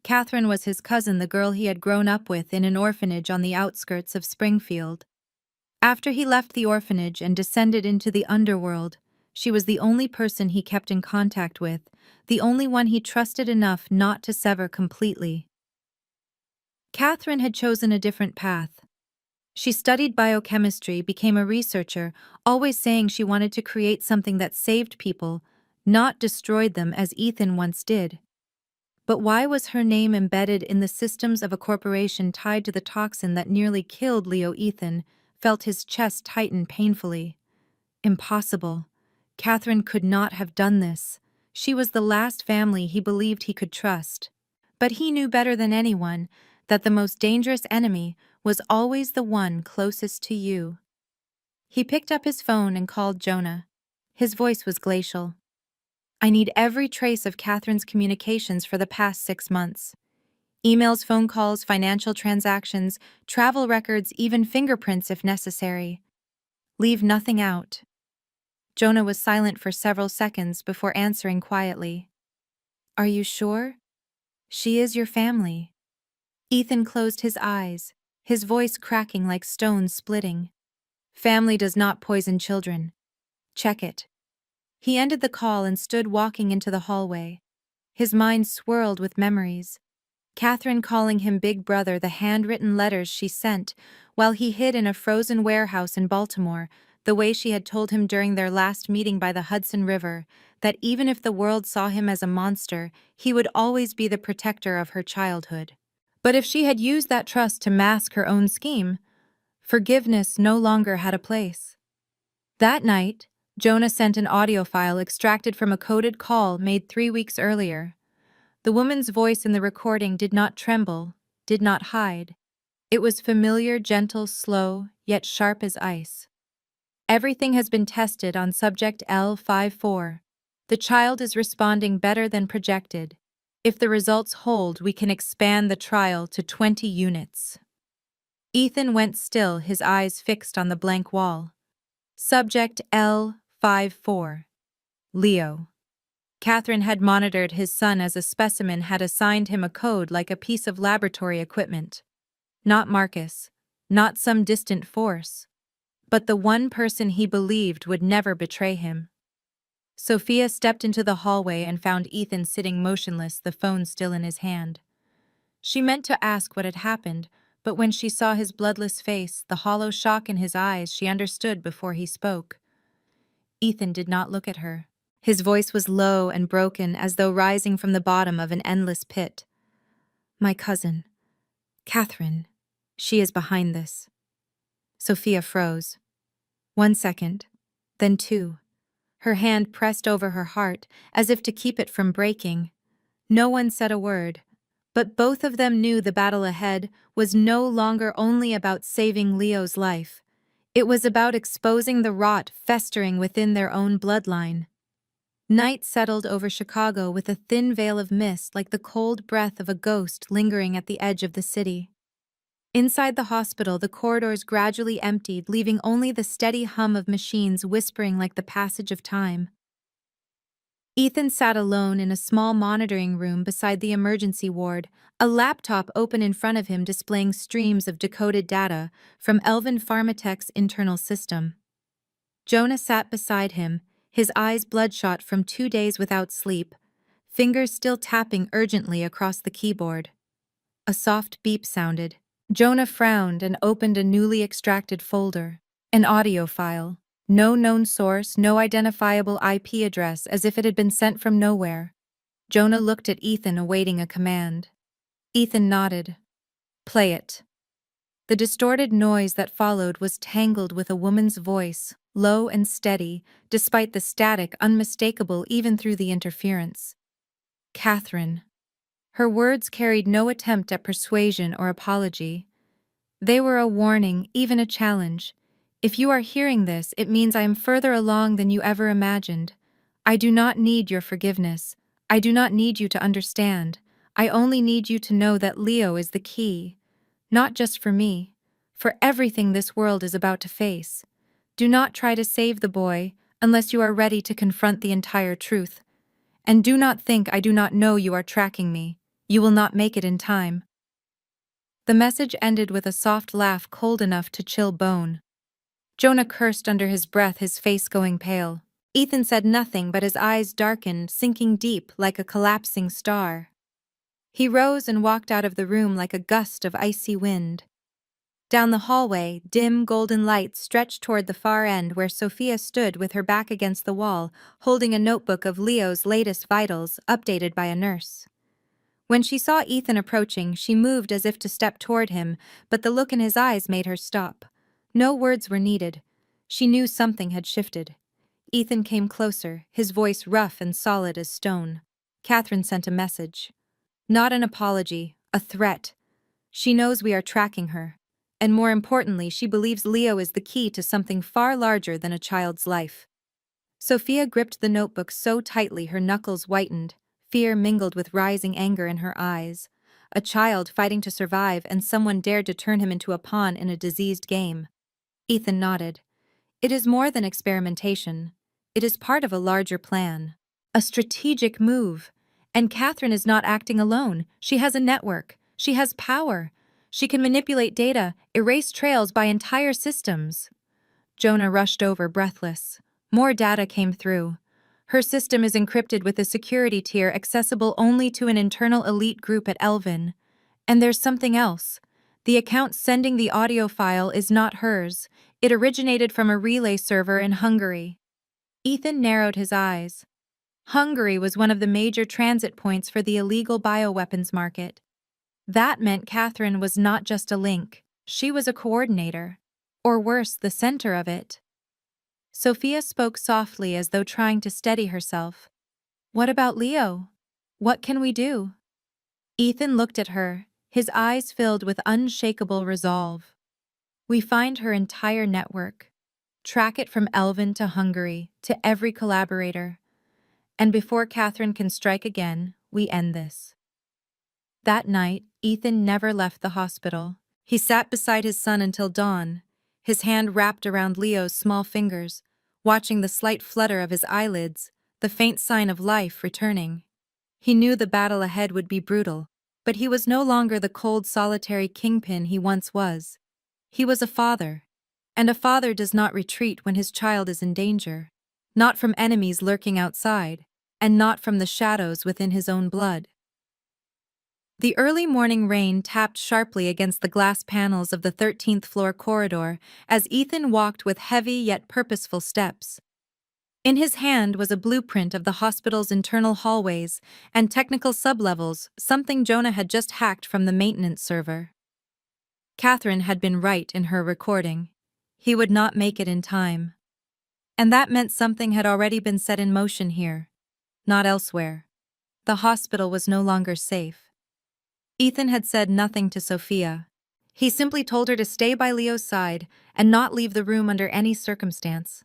Catherine was his cousin, the girl he had grown up with in an orphanage on the outskirts of Springfield. After he left the orphanage and descended into the underworld, she was the only person he kept in contact with, the only one he trusted enough not to sever completely. Catherine had chosen a different path. She studied biochemistry, became a researcher, always saying she wanted to create something that saved people, not destroyed them as Ethan once did. But why was her name embedded in the systems of a corporation tied to the toxin that nearly killed Leo? Ethan felt his chest tighten painfully. Impossible. Catherine could not have done this. She was the last family he believed he could trust. But he knew better than anyone that the most dangerous enemy was always the one closest to you. He picked up his phone and called Jonah. His voice was glacial. "I need every trace of Catherine's communications for the past 6 months. Emails, phone calls, financial transactions, travel records, even fingerprints if necessary. Leave nothing out." Jonah was silent for several seconds before answering quietly. "Are you sure? She is your family." Ethan closed his eyes, his voice cracking like stones splitting. "Family does not poison children. Check it." He ended the call and stood walking into the hallway. His mind swirled with memories. Catherine calling him Big Brother, the handwritten letters she sent while he hid in a frozen warehouse in Baltimore, the way she had told him during their last meeting by the Hudson River, that even if the world saw him as a monster, he would always be the protector of her childhood. But if she had used that trust to mask her own scheme, forgiveness no longer had a place. That night, Jonah sent an audio file extracted from a coded call made 3 weeks earlier. The woman's voice in the recording did not tremble, did not hide. It was familiar, gentle, slow, yet sharp as ice. "Everything has been tested on subject L54. The child is responding better than projected. If the results hold, we can expand the trial to 20 units." Ethan went still, his eyes fixed on the blank wall. Subject L54. Leo. Catherine had monitored his son as a specimen, had assigned him a code like a piece of laboratory equipment. Not Marcus, not some distant force, but the one person he believed would never betray him. Sophia stepped into the hallway and found Ethan sitting motionless, the phone still in his hand. She meant to ask what had happened, but when she saw his bloodless face, the hollow shock in his eyes, she understood before he spoke. Ethan did not look at her. His voice was low and broken, as though rising from the bottom of an endless pit. "My cousin, Catherine, she is behind this." Sophia froze. 1 second, then 2. Her hand pressed over her heart, as if to keep it from breaking. No one said a word, but both of them knew the battle ahead was no longer only about saving Leo's life. It was about exposing the rot festering within their own bloodline. Night settled over Chicago with a thin veil of mist, like the cold breath of a ghost lingering at the edge of the city. Inside the hospital, the corridors gradually emptied, leaving only the steady hum of machines whispering like the passage of time. Ethan sat alone in a small monitoring room beside the emergency ward, a laptop open in front of him displaying streams of decoded data from Elvin Pharmatech's internal system. Jonah sat beside him, his eyes bloodshot from 2 days without sleep, fingers still tapping urgently across the keyboard. A soft beep sounded. Jonah frowned and opened a newly extracted folder. An audio file. No known source, no identifiable IP address, as if it had been sent from nowhere. Jonah looked at Ethan, awaiting a command. Ethan nodded. "Play it." The distorted noise that followed was tangled with a woman's voice, low and steady, despite the static unmistakable even through the interference. "Catherine." Her words carried no attempt at persuasion or apology. They were a warning, even a challenge. "If you are hearing this, it means I am further along than you ever imagined. I do not need your forgiveness. I do not need you to understand. I only need you to know that Leo is the key. Not just for me, for everything this world is about to face. Do not try to save the boy unless you are ready to confront the entire truth. And do not think I do not know you are tracking me. You will not make it in time." The message ended with a soft laugh cold enough to chill bone. Jonah cursed under his breath, his face going pale. Ethan said nothing, but his eyes darkened, sinking deep like a collapsing star. He rose and walked out of the room like a gust of icy wind. Down the hallway, dim golden light stretched toward the far end where Sophia stood with her back against the wall, holding a notebook of Leo's latest vitals, updated by a nurse. When she saw Ethan approaching, she moved as if to step toward him, but the look in his eyes made her stop. No words were needed. She knew something had shifted. Ethan came closer, his voice rough and solid as stone. "Catherine sent a message. Not an apology, a threat. She knows we are tracking her. And more importantly, she believes Leo is the key to something far larger than a child's life." Sophia gripped the notebook so tightly her knuckles whitened, fear mingled with rising anger in her eyes. A child fighting to survive, and someone dared to turn him into a pawn in a diseased game. Ethan nodded. "It is more than experimentation. It is part of a larger plan. A strategic move. And Catherine is not acting alone. She has a network. She has power. She can manipulate data, erase trails by entire systems." Jonah rushed over, breathless. More data came through. "Her system is encrypted with a security tier accessible only to an internal elite group at Elvin. And there's something else. The account sending the audio file is not hers. It originated from a relay server in Hungary." Ethan narrowed his eyes. Hungary was one of the major transit points for the illegal bioweapons market. That meant Catherine was not just a link, she was a coordinator. Or worse, the center of it. Sophia spoke softly as though trying to steady herself. "What about Leo? What can we do?" Ethan looked at her, his eyes filled with unshakable resolve. "We find her entire network. Track it from Elvin to Hungary, to every collaborator. And before Catherine can strike again, we end this." That night, Ethan never left the hospital. He sat beside his son until dawn, his hand wrapped around Leo's small fingers, watching the slight flutter of his eyelids, the faint sign of life returning. He knew the battle ahead would be brutal, but he was no longer the cold, solitary kingpin he once was. He was a father, and a father does not retreat when his child is in danger, not from enemies lurking outside, and not from the shadows within his own blood. The early morning rain tapped sharply against the glass panels of the 13th floor corridor as Ethan walked with heavy yet purposeful steps. In his hand was a blueprint of the hospital's internal hallways and technical sublevels, something Jonah had just hacked from the maintenance server. Catherine had been right in her recording. He would not make it in time. And that meant something had already been set in motion here, not elsewhere. The hospital was no longer safe. Ethan had said nothing to Sophia. He simply told her to stay by Leo's side and not leave the room under any circumstance.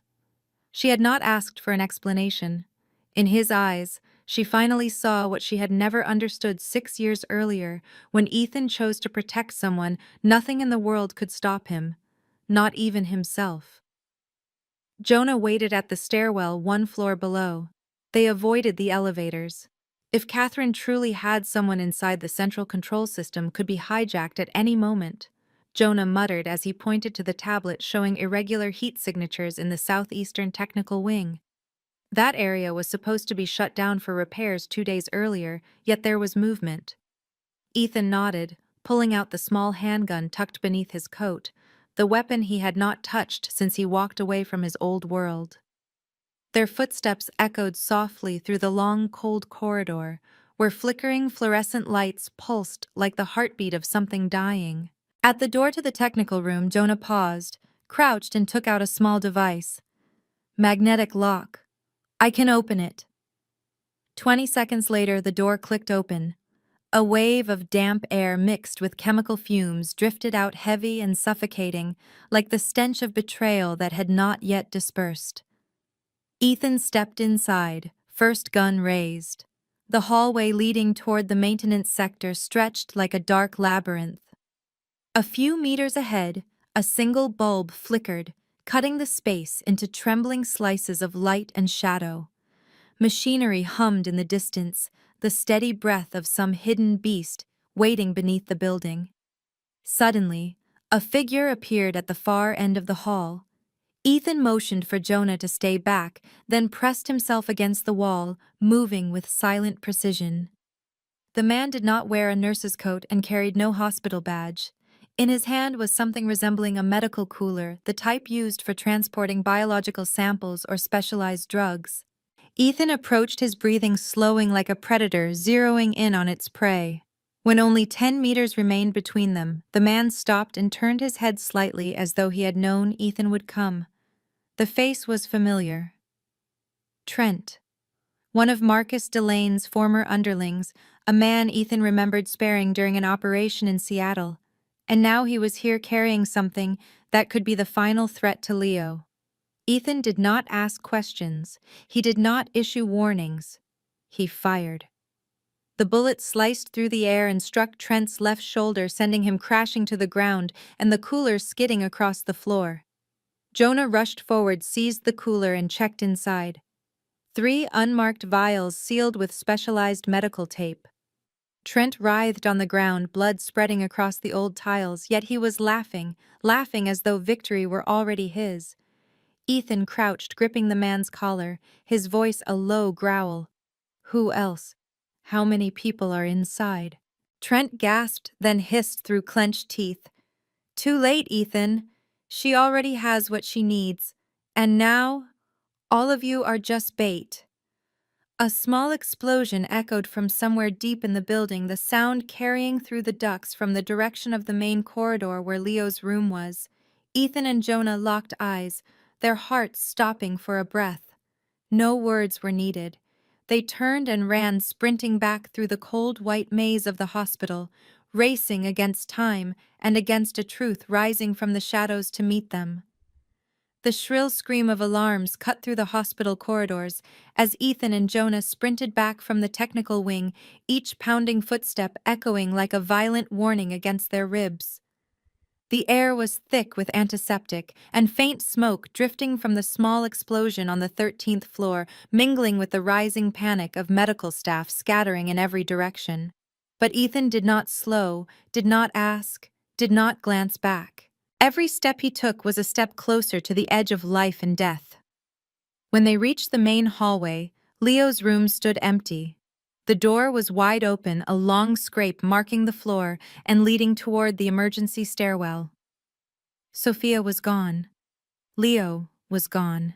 She had not asked for an explanation. In his eyes, she finally saw what she had never understood 6 years earlier. When Ethan chose to protect someone, nothing in the world could stop him, not even himself. Jonah waited at the stairwell 1 floor below. They avoided the elevators. If Catherine truly had someone inside, the central control system could be hijacked at any moment. Jonah muttered as he pointed to the tablet showing irregular heat signatures in the southeastern technical wing. That area was supposed to be shut down for repairs 2 days earlier, yet there was movement. Ethan nodded, pulling out the small handgun tucked beneath his coat, the weapon he had not touched since he walked away from his old world. Their footsteps echoed softly through the long, cold corridor, where flickering fluorescent lights pulsed like the heartbeat of something dying. At the door to the technical room, Jonah paused, crouched, and took out a small device. Magnetic lock. I can open it. 20 seconds later, the door clicked open. A wave of damp air mixed with chemical fumes drifted out heavy and suffocating, like the stench of betrayal that had not yet dispersed. Ethan stepped inside, first gun raised. The hallway leading toward the maintenance sector stretched like a dark labyrinth. A few meters ahead, a single bulb flickered, cutting the space into trembling slices of light and shadow. Machinery hummed in the distance, the steady breath of some hidden beast waiting beneath the building. Suddenly, a figure appeared at the far end of the hall. Ethan motioned for Jonah to stay back, then pressed himself against the wall, moving with silent precision. The man did not wear a nurse's coat and carried no hospital badge. In his hand was something resembling a medical cooler, the type used for transporting biological samples or specialized drugs. Ethan approached, his breathing slowing like a predator zeroing in on its prey. When only 10 meters remained between them, the man stopped and turned his head slightly as though he had known Ethan would come. The face was familiar. Trent. One of Marcus Delane's former underlings, a man Ethan remembered sparing during an operation in Seattle. And now he was here carrying something that could be the final threat to Leo. Ethan did not ask questions. He did not issue warnings. He fired. The bullet sliced through the air and struck Trent's left shoulder, sending him crashing to the ground and the cooler skidding across the floor. Jonah rushed forward, seized the cooler, and checked inside. 3 unmarked vials sealed with specialized medical tape. Trent writhed on the ground, blood spreading across the old tiles, yet he was laughing as though victory were already his. Ethan crouched, gripping the man's collar, his voice a low growl. Who else? How many people are inside? Trent gasped, then hissed through clenched teeth. Too late, Ethan. She already has what she needs. And now, all of you are just bait. A small explosion echoed from somewhere deep in the building, the sound carrying through the ducts from the direction of the main corridor where Leo's room was. Ethan and Jonah locked eyes, their hearts stopping for a breath. No words were needed. They turned and ran, sprinting back through the cold white maze of the hospital, racing against time and against a truth rising from the shadows to meet them. The shrill scream of alarms cut through the hospital corridors as Ethan and Jonah sprinted back from the technical wing, each pounding footstep echoing like a violent warning against their ribs. The air was thick with antiseptic, and faint smoke drifting from the small explosion on the 13th floor, mingling with the rising panic of medical staff scattering in every direction. But Ethan did not slow, did not ask, did not glance back. Every step he took was a step closer to the edge of life and death. When they reached the main hallway, Leo's room stood empty. The door was wide open, a long scrape marking the floor and leading toward the emergency stairwell. Sophia was gone. Leo was gone.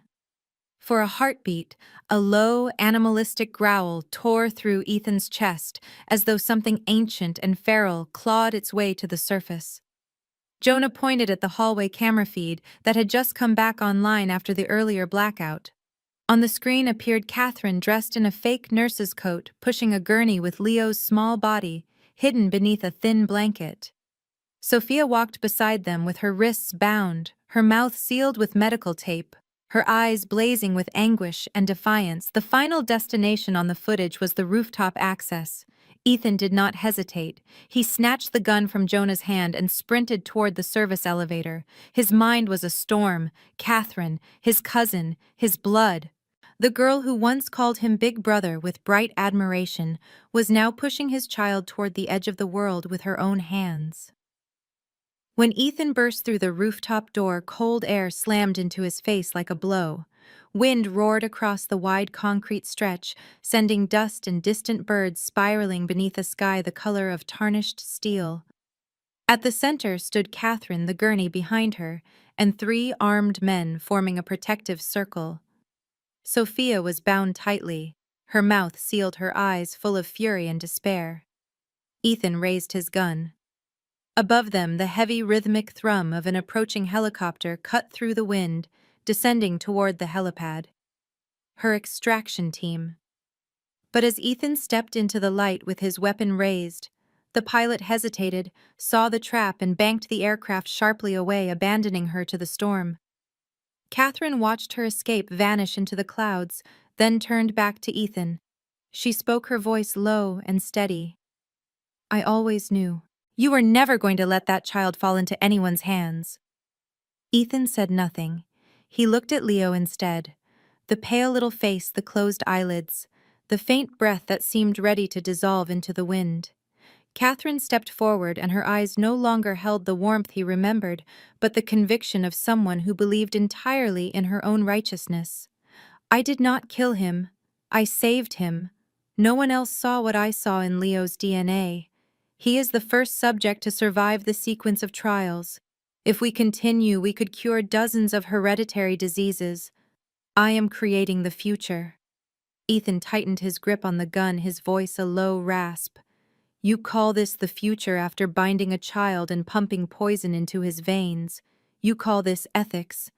For a heartbeat, a low, animalistic growl tore through Ethan's chest as though something ancient and feral clawed its way to the surface. Jonah pointed at the hallway camera feed that had just come back online after the earlier blackout. On the screen appeared Catherine dressed in a fake nurse's coat, pushing a gurney with Leo's small body, hidden beneath a thin blanket. Sophia walked beside them with her wrists bound, her mouth sealed with medical tape, her eyes blazing with anguish and defiance. The final destination on the footage was the rooftop access. Ethan did not hesitate. He snatched the gun from Jonah's hand and sprinted toward the service elevator. His mind was a storm. Catherine, his cousin, his blood. The girl who once called him Big Brother with bright admiration was now pushing his child toward the edge of the world with her own hands. When Ethan burst through the rooftop door, cold air slammed into his face like a blow. Wind roared across the wide concrete stretch, sending dust and distant birds spiraling beneath a sky the color of tarnished steel. At the center stood Catherine, the gurney behind her, and 3 armed men forming a protective circle. Sophia was bound tightly, her mouth sealed, her eyes full of fury and despair. Ethan raised his gun. Above them, the heavy rhythmic thrum of an approaching helicopter cut through the wind, descending toward the helipad. Her extraction team. But as Ethan stepped into the light with his weapon raised, the pilot hesitated, saw the trap and banked the aircraft sharply away, abandoning her to the storm. Catherine watched her escape vanish into the clouds, then turned back to Ethan. She spoke, her voice low and steady. "I always knew. You were never going to let that child fall into anyone's hands." Ethan said nothing. He looked at Leo instead. The pale little face, the closed eyelids, the faint breath that seemed ready to dissolve into the wind. Catherine stepped forward, and her eyes no longer held the warmth he remembered, but the conviction of someone who believed entirely in her own righteousness. "I did not kill him. I saved him. No one else saw what I saw in Leo's DNA. He is the first subject to survive the sequence of trials. If we continue, we could cure dozens of hereditary diseases. I am creating the future." Ethan tightened his grip on the gun, his voice a low rasp. "You call this the future after binding a child and pumping poison into his veins. You call this ethics.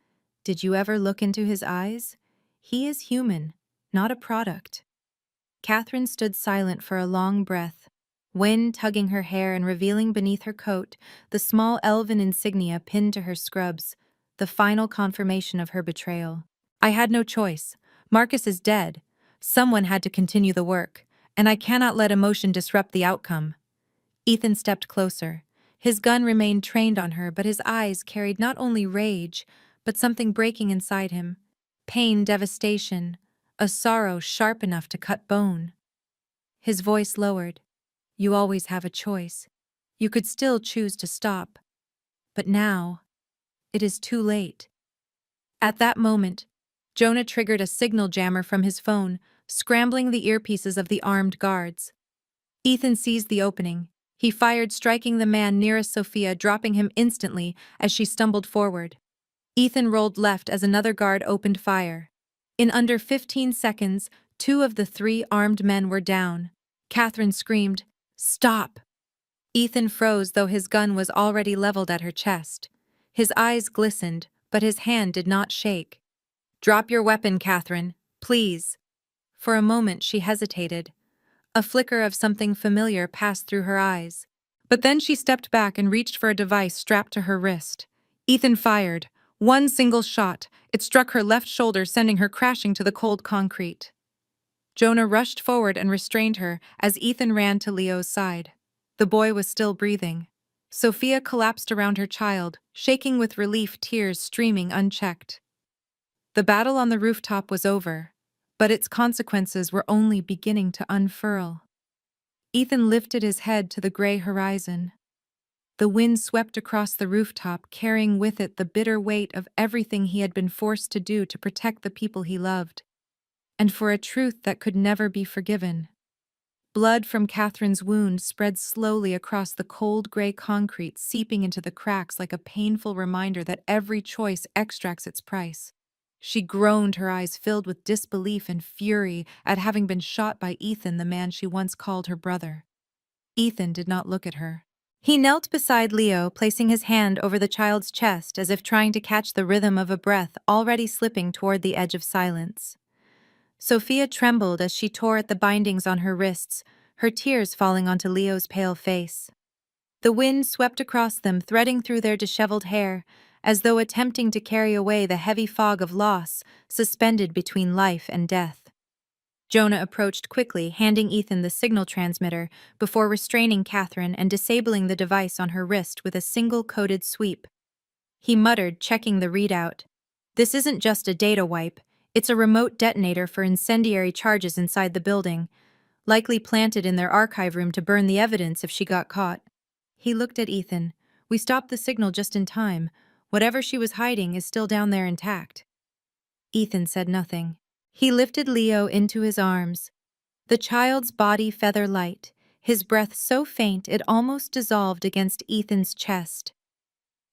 Did you ever look into his eyes? He is human, not a product." Catherine stood silent for a long breath, wind tugging her hair and revealing beneath her coat the small elven insignia pinned to her scrubs, the final confirmation of her betrayal. "I had no choice. Marcus is dead. Someone had to continue the work, and I cannot let emotion disrupt the outcome." Ethan stepped closer. His gun remained trained on her, but his eyes carried not only rage, but something breaking inside him. Pain, devastation, a sorrow sharp enough to cut bone. His voice lowered. "You always have a choice. You could still choose to stop. But now, it is too late." At that moment, Jonah triggered a signal jammer from his phone, scrambling the earpieces of the armed guards. Ethan seized the opening. He fired, striking the man nearest Sophia, dropping him instantly as she stumbled forward. Ethan rolled left as another guard opened fire. In under 15 seconds, 2 of the 3 armed men were down. Catherine screamed, "Stop!" Ethan froze, though his gun was already leveled at her chest. His eyes glistened, but his hand did not shake. "Drop your weapon, Catherine, please." For a moment she hesitated. A flicker of something familiar passed through her eyes. But then she stepped back and reached for a device strapped to her wrist. Ethan fired. One single shot. It struck her left shoulder, sending her crashing to the cold concrete. Jonah rushed forward and restrained her as Ethan ran to Leo's side. The boy was still breathing. Sophia collapsed around her child, shaking with relief, tears streaming unchecked. The battle on the rooftop was over, but its consequences were only beginning to unfurl. Ethan lifted his head to the gray horizon. The wind swept across the rooftop, carrying with it the bitter weight of everything he had been forced to do to protect the people he loved, and for a truth that could never be forgiven. Blood from Catherine's wound spread slowly across the cold gray concrete, seeping into the cracks like a painful reminder that every choice extracts its price. She groaned, her eyes filled with disbelief and fury at having been shot by Ethan, the man she once called her brother. Ethan did not look at her. He knelt beside Leo, placing his hand over the child's chest as if trying to catch the rhythm of a breath already slipping toward the edge of silence. Sophia trembled as she tore at the bindings on her wrists, her tears falling onto Leo's pale face. The wind swept across them, threading through their disheveled hair, as though attempting to carry away the heavy fog of loss suspended between life and death. Jonah approached quickly, handing Ethan the signal transmitter before restraining Catherine and disabling the device on her wrist with a single coded sweep. He muttered, checking the readout. "This isn't just a data wipe. It's a remote detonator for incendiary charges inside the building, likely planted in their archive room to burn the evidence if she got caught." He looked at Ethan. "We stopped the signal just in time. Whatever she was hiding is still down there intact." Ethan said nothing. He lifted Leo into his arms. The child's body feather light, his breath so faint it almost dissolved against Ethan's chest.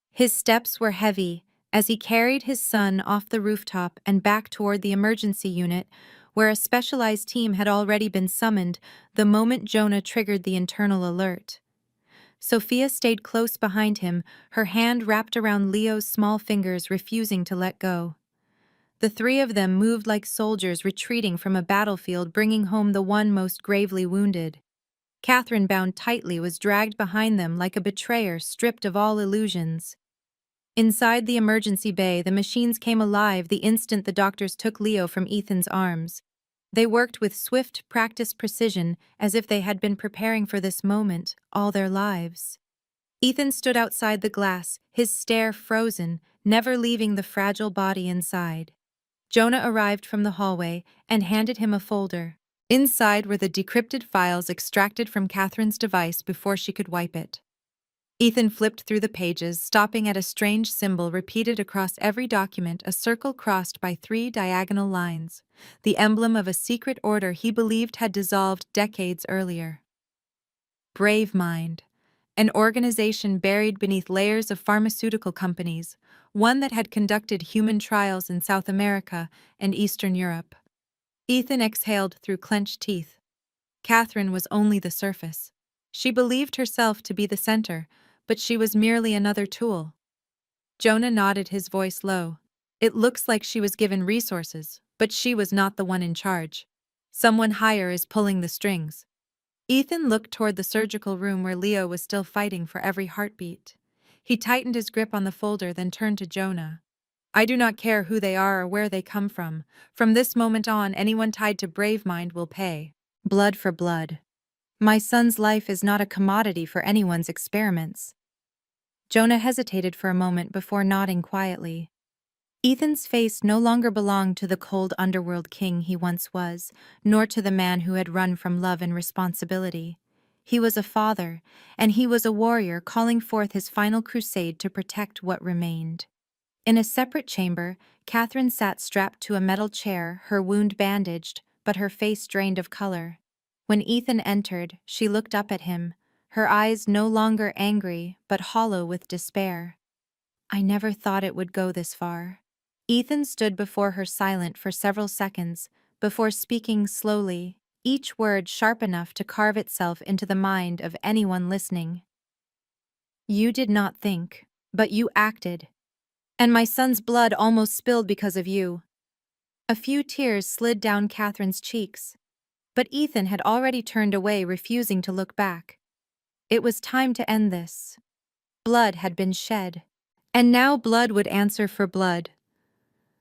His steps were heavy as he carried his son off the rooftop and back toward the emergency unit, where a specialized team had already been summoned the moment Jonah triggered the internal alert. Sophia stayed close behind him, her hand wrapped around Leo's small fingers, refusing to let go. The three of them moved like soldiers retreating from a battlefield, bringing home the one most gravely wounded. Catherine, bound tightly, was dragged behind them like a betrayer stripped of all illusions. Inside the emergency bay, the machines came alive the instant the doctors took Leo from Ethan's arms. They worked with swift, practiced precision, as if they had been preparing for this moment all their lives. Ethan stood outside the glass, his stare frozen, never leaving the fragile body inside. Jonah arrived from the hallway and handed him a folder. Inside were the decrypted files extracted from Catherine's device before she could wipe it. Ethan flipped through the pages, stopping at a strange symbol repeated across every document, a circle crossed by 3 diagonal lines, the emblem of a secret order he believed had dissolved decades earlier. Brave Mind, an organization buried beneath layers of pharmaceutical companies, one that had conducted human trials in South America and Eastern Europe. Ethan exhaled through clenched teeth. Catherine was only the surface. She believed herself to be the center, but she was merely another tool. Jonah nodded, his voice low. "It looks like she was given resources, but she was not the one in charge. Someone higher is pulling the strings." Ethan looked toward the surgical room where Leo was still fighting for every heartbeat. He tightened his grip on the folder, then turned to Jonah. "I do not care who they are or where they come from. From this moment on, anyone tied to Brave Mind will pay. Blood for blood. My son's life is not a commodity for anyone's experiments." Jonah hesitated for a moment before nodding quietly. Ethan's face no longer belonged to the cold underworld king he once was, nor to the man who had run from love and responsibility. He was a father, and he was a warrior calling forth his final crusade to protect what remained. In a separate chamber, Catherine sat strapped to a metal chair, her wound bandaged, but her face drained of color. When Ethan entered, she looked up at him, her eyes no longer angry, but hollow with despair. "I never thought it would go this far." Ethan stood before her silent for several seconds, before speaking slowly, each word sharp enough to carve itself into the mind of anyone listening. "You did not think, but you acted. And my son's blood almost spilled because of you." A few tears slid down Catherine's cheeks, but Ethan had already turned away, refusing to look back. It was time to end this. Blood had been shed, and now blood would answer for blood.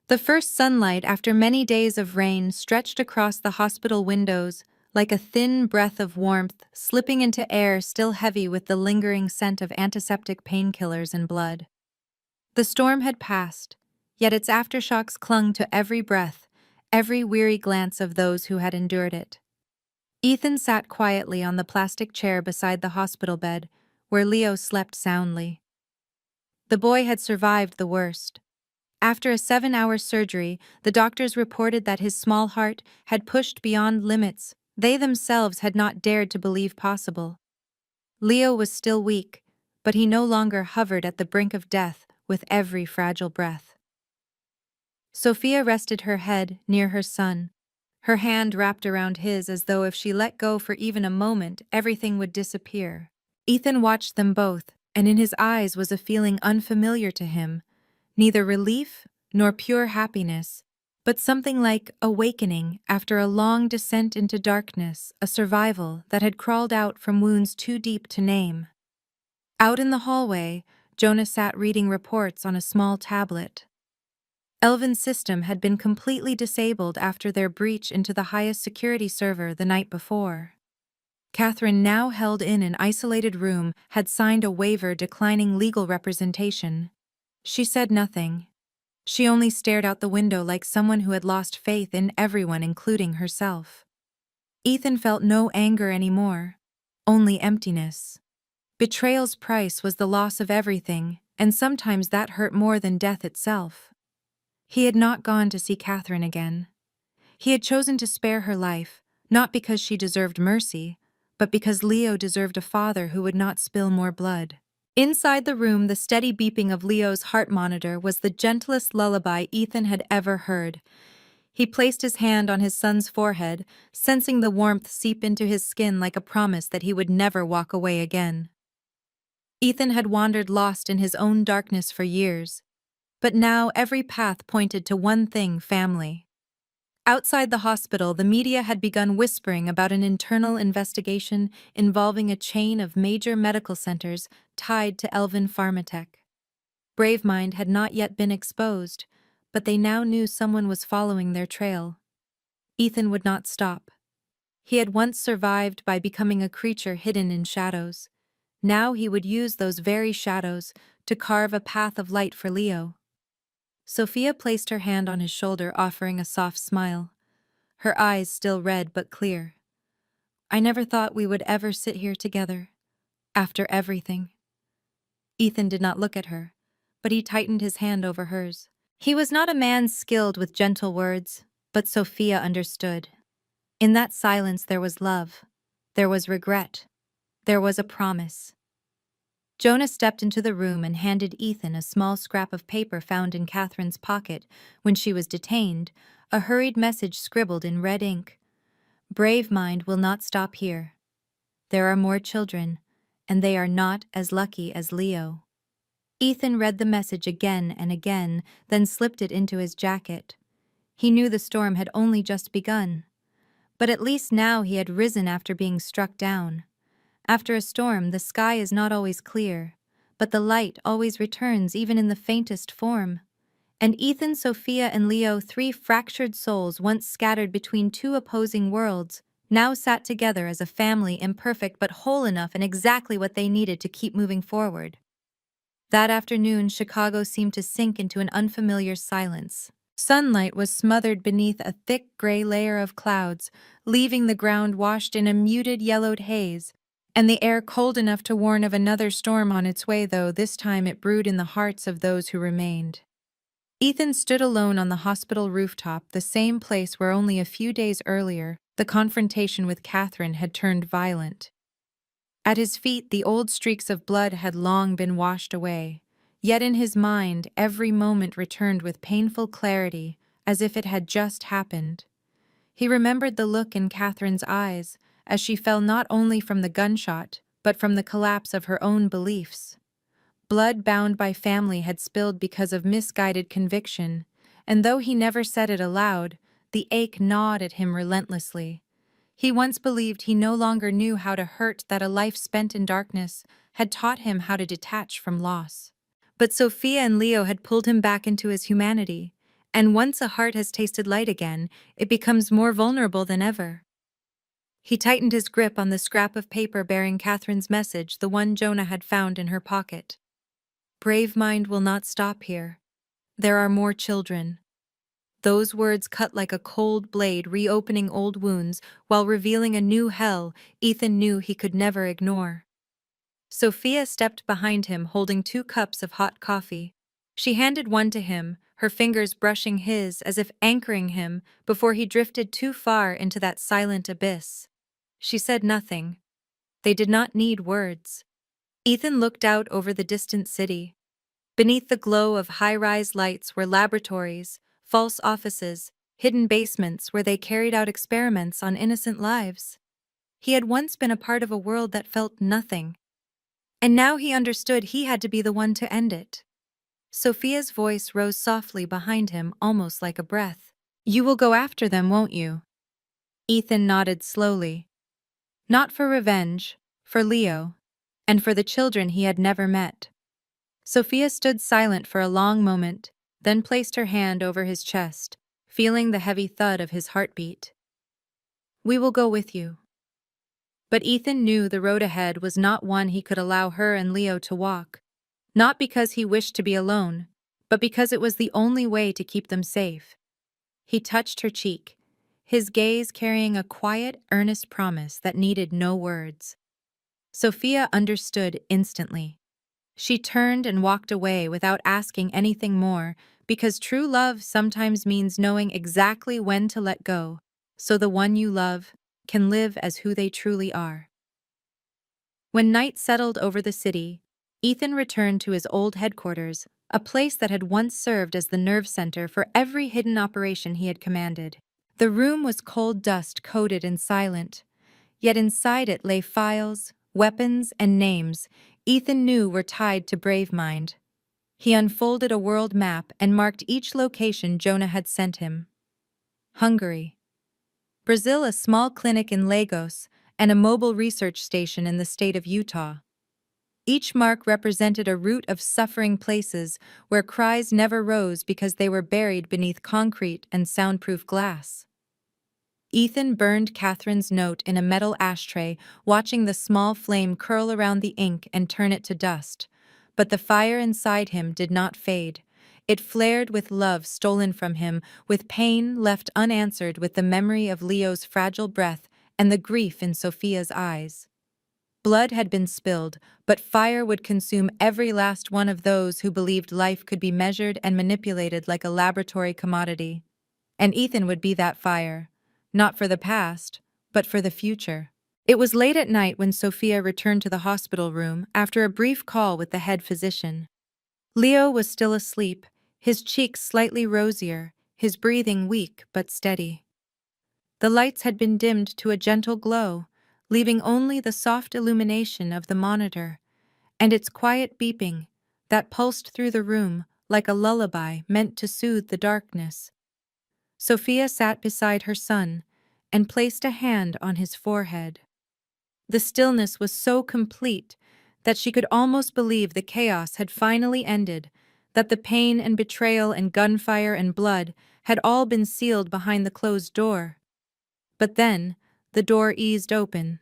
The first sunlight after many days of rain stretched across the hospital windows like a thin breath of warmth slipping into air still heavy with the lingering scent of antiseptic painkillers and blood. The storm had passed, yet its aftershocks clung to every breath, every weary glance of those who had endured it. Ethan sat quietly on the plastic chair beside the hospital bed, where Leo slept soundly. The boy had survived the worst. After a 7-hour surgery, the doctors reported that his small heart had pushed beyond limits they themselves had not dared to believe possible. Leo was still weak, but he no longer hovered at the brink of death with every fragile breath. Sophia rested her head near her son, her hand wrapped around his as though if she let go for even a moment, everything would disappear. Ethan watched them both, and in his eyes was a feeling unfamiliar to him, neither relief nor pure happiness, but something like awakening after a long descent into darkness, a survival that had crawled out from wounds too deep to name. Out in the hallway, Jonah sat reading reports on a small tablet. Elvin's system had been completely disabled after their breach into the highest security server the night before. Catherine, now held in an isolated room, had signed a waiver declining legal representation. She said nothing. She only stared out the window like someone who had lost faith in everyone, including herself. Ethan felt no anger anymore, only emptiness. Betrayal's price was the loss of everything, and sometimes that hurt more than death itself. He had not gone to see Catherine again. He had chosen to spare her life, not because she deserved mercy, but because Leo deserved a father who would not spill more blood. Inside the room, the steady beeping of Leo's heart monitor was the gentlest lullaby Ethan had ever heard. He placed his hand on his son's forehead, sensing the warmth seep into his skin like a promise that he would never walk away again. Ethan had wandered lost in his own darkness for years, but now every path pointed to one thing: family. Outside the hospital, the media had begun whispering about an internal investigation involving a chain of major medical centers tied to Elven Pharmatech. Bravemind had not yet been exposed, but they now knew someone was following their trail. Ethan would not stop. He had once survived by becoming a creature hidden in shadows. Now he would use those very shadows to carve a path of light for Leo. Sophia placed her hand on his shoulder, offering a soft smile. Her eyes still red but clear. "I never thought we would ever sit here together, after everything." Ethan did not look at her, but he tightened his hand over hers. He was not a man skilled with gentle words, but Sophia understood. In that silence there was love, there was regret, there was a promise. Jonah stepped into the room and handed Ethan a small scrap of paper found in Catherine's pocket when she was detained, a hurried message scribbled in red ink. "Bravemind will not stop here. There are more children, and they are not as lucky as Leo." Ethan read the message again and again, then slipped it into his jacket. He knew the storm had only just begun, but at least now he had risen after being struck down. After a storm, the sky is not always clear, but the light always returns even in the faintest form. And Ethan, Sophia, and Leo, 3 fractured souls once scattered between 2 opposing worlds, now sat together as a family, imperfect but whole enough and exactly what they needed to keep moving forward. That afternoon, Chicago seemed to sink into an unfamiliar silence. Sunlight was smothered beneath a thick gray layer of clouds, leaving the ground washed in a muted yellowed haze, and the air cold enough to warn of another storm on its way, though this time it brewed in the hearts of those who remained. Ethan stood alone on the hospital rooftop, the same place where only a few days earlier the confrontation with Catherine had turned violent. At his feet, the old streaks of blood had long been washed away, yet in his mind every moment returned with painful clarity, as if it had just happened. He remembered the look in Catherine's eyes as she fell not only from the gunshot, but from the collapse of her own beliefs. Blood bound by family had spilled because of misguided conviction, and though he never said it aloud, the ache gnawed at him relentlessly. He once believed he no longer knew how to hurt, that a life spent in darkness had taught him how to detach from loss. But Sophia and Leo had pulled him back into his humanity, and once a heart has tasted light again, it becomes more vulnerable than ever. He tightened his grip on the scrap of paper bearing Catherine's message, the one Jonah had found in her pocket. Brave mind will not stop here. There are more children. Those words cut like a cold blade, reopening old wounds while revealing a new hell Ethan knew he could never ignore. Sophia stepped behind him, holding 2 cups of hot coffee. She handed one to him, her fingers brushing his as if anchoring him before he drifted too far into that silent abyss. She said nothing. They did not need words. Ethan looked out over the distant city. Beneath the glow of high-rise lights were laboratories, false offices, hidden basements where they carried out experiments on innocent lives. He had once been a part of a world that felt nothing, and now he understood he had to be the one to end it. Sophia's voice rose softly behind him, almost like a breath. "You will go after them, won't you?" Ethan nodded slowly. Not for revenge, for Leo, and for the children he had never met. Sophia stood silent for a long moment, then placed her hand over his chest, feeling the heavy thud of his heartbeat. "We will go with you." But Ethan knew the road ahead was not one he could allow her and Leo to walk, not because he wished to be alone, but because it was the only way to keep them safe. He touched her cheek, his gaze carrying a quiet, earnest promise that needed no words. Sophia understood instantly. She turned and walked away without asking anything more, because true love sometimes means knowing exactly when to let go, so the one you love can live as who they truly are. When night settled over the city, Ethan returned to his old headquarters, a place that had once served as the nerve center for every hidden operation he had commanded. The room was cold dust coated and silent, yet inside it lay files, weapons, and names Ethan knew were tied to Bravemind. He unfolded a world map and marked each location Jonah had sent him. Hungary. Brazil, a small clinic in Lagos, and a mobile research station in the state of Utah. Each mark represented a route of suffering places where cries never rose because they were buried beneath concrete and soundproof glass. Ethan burned Catherine's note in a metal ashtray, watching the small flame curl around the ink and turn it to dust. But the fire inside him did not fade. It flared with love stolen from him, with pain left unanswered, with the memory of Leo's fragile breath and the grief in Sophia's eyes. Blood had been spilled, but fire would consume every last one of those who believed life could be measured and manipulated like a laboratory commodity. And Ethan would be that fire. Not for the past, but for the future. It was late at night when Sophia returned to the hospital room after a brief call with the head physician. Leo was still asleep, his cheeks slightly rosier, his breathing weak but steady. The lights had been dimmed to a gentle glow, leaving only the soft illumination of the monitor, and its quiet beeping that pulsed through the room like a lullaby meant to soothe the darkness. Sophia sat beside her son and placed a hand on his forehead. The stillness was so complete that she could almost believe the chaos had finally ended, that the pain and betrayal and gunfire and blood had all been sealed behind the closed door. But then, the door eased open.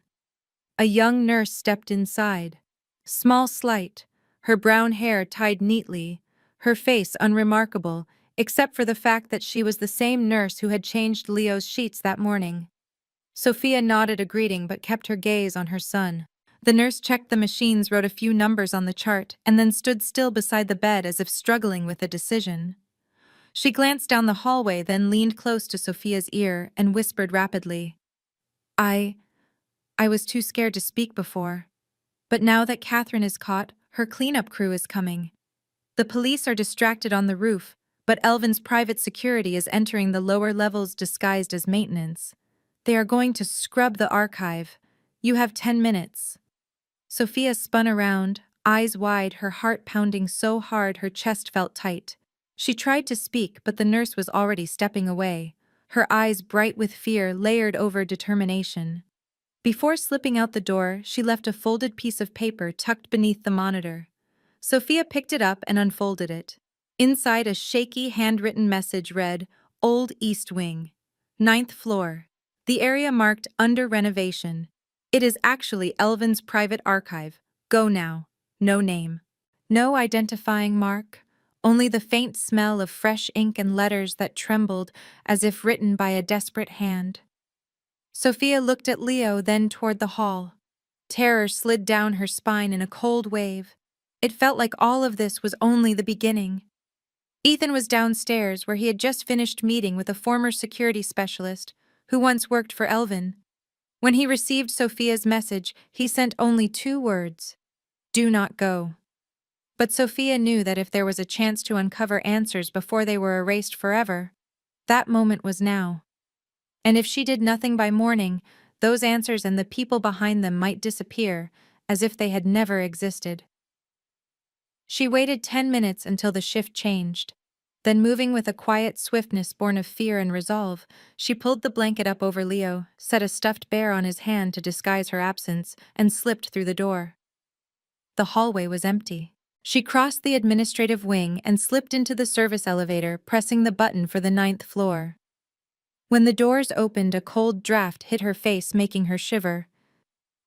A young nurse stepped inside. Small, slight, her brown hair tied neatly, her face unremarkable, except for the fact that she was the same nurse who had changed Leo's sheets that morning. Sophia nodded a greeting but kept her gaze on her son. The nurse checked the machines, wrote a few numbers on the chart, and then stood still beside the bed as if struggling with a decision. She glanced down the hallway, then leaned close to Sophia's ear and whispered rapidly, I was too scared to speak before. But now that Catherine is caught, her cleanup crew is coming. The police are distracted on the roof, but Elvin's private security is entering the lower levels disguised as maintenance. They are going to scrub the archive. You have 10 minutes. Sophia spun around, eyes wide, her heart pounding so hard her chest felt tight. She tried to speak, but the nurse was already stepping away, her eyes bright with fear layered over determination. Before slipping out the door, she left a folded piece of paper tucked beneath the monitor. Sophia picked it up and unfolded it. Inside, a shaky, handwritten message read, Old East Wing, 9th floor. The area marked under renovation. It is actually Elvin's private archive. Go now. No name. No identifying mark. Only the faint smell of fresh ink and letters that trembled as if written by a desperate hand. Sophia looked at Leo, then toward the hall. Terror slid down her spine in a cold wave. It felt like all of this was only the beginning. Ethan was downstairs where he had just finished meeting with a former security specialist who once worked for Elvin. When he received Sophia's message, he sent only 2 words: "Do not go." But Sophia knew that if there was a chance to uncover answers before they were erased forever, that moment was now. And if she did nothing by morning, those answers and the people behind them might disappear, as if they had never existed. She waited 10 minutes until the shift changed. Then, moving with a quiet swiftness born of fear and resolve, she pulled the blanket up over Leo, set a stuffed bear on his hand to disguise her absence, and slipped through the door. The hallway was empty. She crossed the administrative wing and slipped into the service elevator, pressing the button for the 9th floor. When the doors opened, a cold draft hit her face, making her shiver.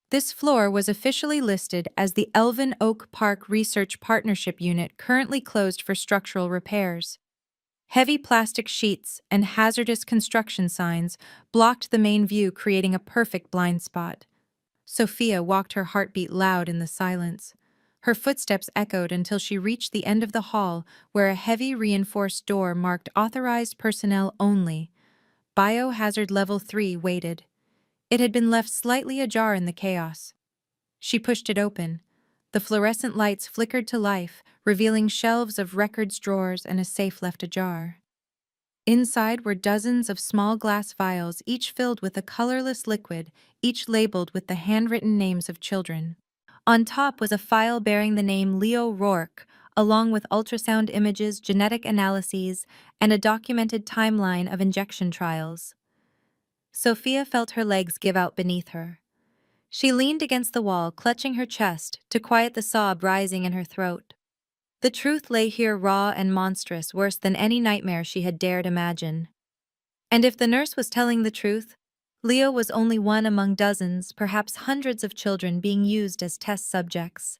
This floor was officially listed as the Elvin Oak Park Research Partnership Unit, currently closed for structural repairs. Heavy plastic sheets and hazardous construction signs blocked the main view, creating a perfect blind spot. Sophia walked, her heartbeat loud in the silence. Her footsteps echoed until she reached the end of the hall, where a heavy reinforced door marked "Authorized Personnel Only." Biohazard Level 3 waited. It had been left slightly ajar in the chaos. She pushed it open. The fluorescent lights flickered to life, revealing shelves of records, drawers, and a safe left ajar. Inside were dozens of small glass vials, each filled with a colorless liquid, each labeled with the handwritten names of children. On top was a file bearing the name Leo Rourke, along with ultrasound images, genetic analyses, and a documented timeline of injection trials. Sophia felt her legs give out beneath her. She leaned against the wall, clutching her chest to quiet the sob rising in her throat. The truth lay here, raw and monstrous, worse than any nightmare she had dared imagine. And if the nurse was telling the truth, Leo was only one among dozens, perhaps hundreds of children being used as test subjects.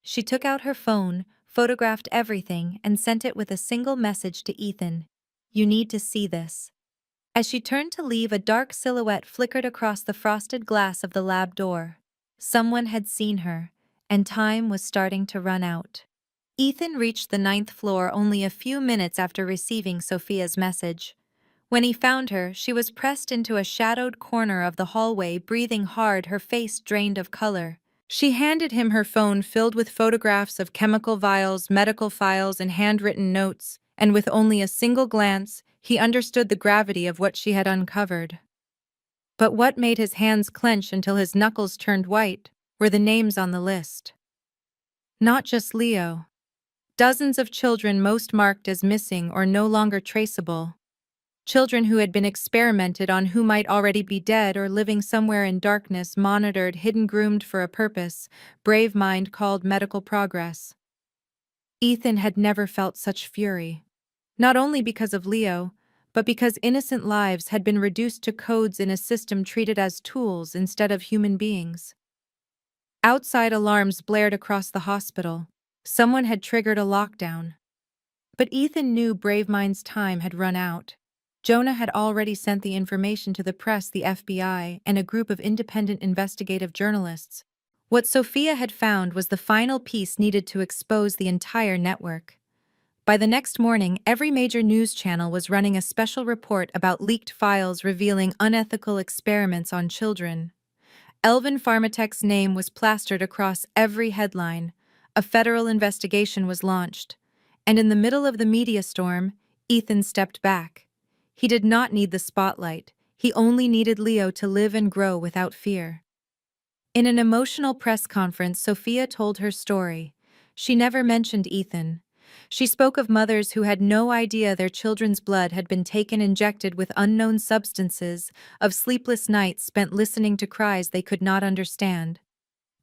She took out her phone, photographed everything, and sent it with a single message to Ethan: "You need to see this." As she turned to leave, a dark silhouette flickered across the frosted glass of the lab door. Someone had seen her, and time was starting to run out. Ethan reached the 9th floor only a few minutes after receiving Sophia's message. When he found her, she was pressed into a shadowed corner of the hallway, breathing hard, her face drained of color. She handed him her phone filled with photographs of chemical vials, medical files, and handwritten notes, and with only a single glance, he understood the gravity of what she had uncovered. But what made his hands clench until his knuckles turned white were the names on the list. Not just Leo. Dozens of children, most marked as missing or no longer traceable. Children who had been experimented on, who might already be dead or living somewhere in darkness, monitored, hidden, groomed for a purpose brave mind called medical progress. Ethan had never felt such fury. Not only because of Leo, but because innocent lives had been reduced to codes in a system treated as tools instead of human beings. Outside, alarms blared across the hospital. Someone had triggered a lockdown. But Ethan knew Bravemind's time had run out. Jonah had already sent the information to the press, the FBI, and a group of independent investigative journalists. What Sophia had found was the final piece needed to expose the entire network. By the next morning, every major news channel was running a special report about leaked files revealing unethical experiments on children. Elvin Pharmatech's name was plastered across every headline. A federal investigation was launched. And in the middle of the media storm, Ethan stepped back. He did not need the spotlight. He only needed Leo to live and grow without fear. In an emotional press conference, Sophia told her story. She never mentioned Ethan. She spoke of mothers who had no idea their children's blood had been taken, injected with unknown substances, of sleepless nights spent listening to cries they could not understand.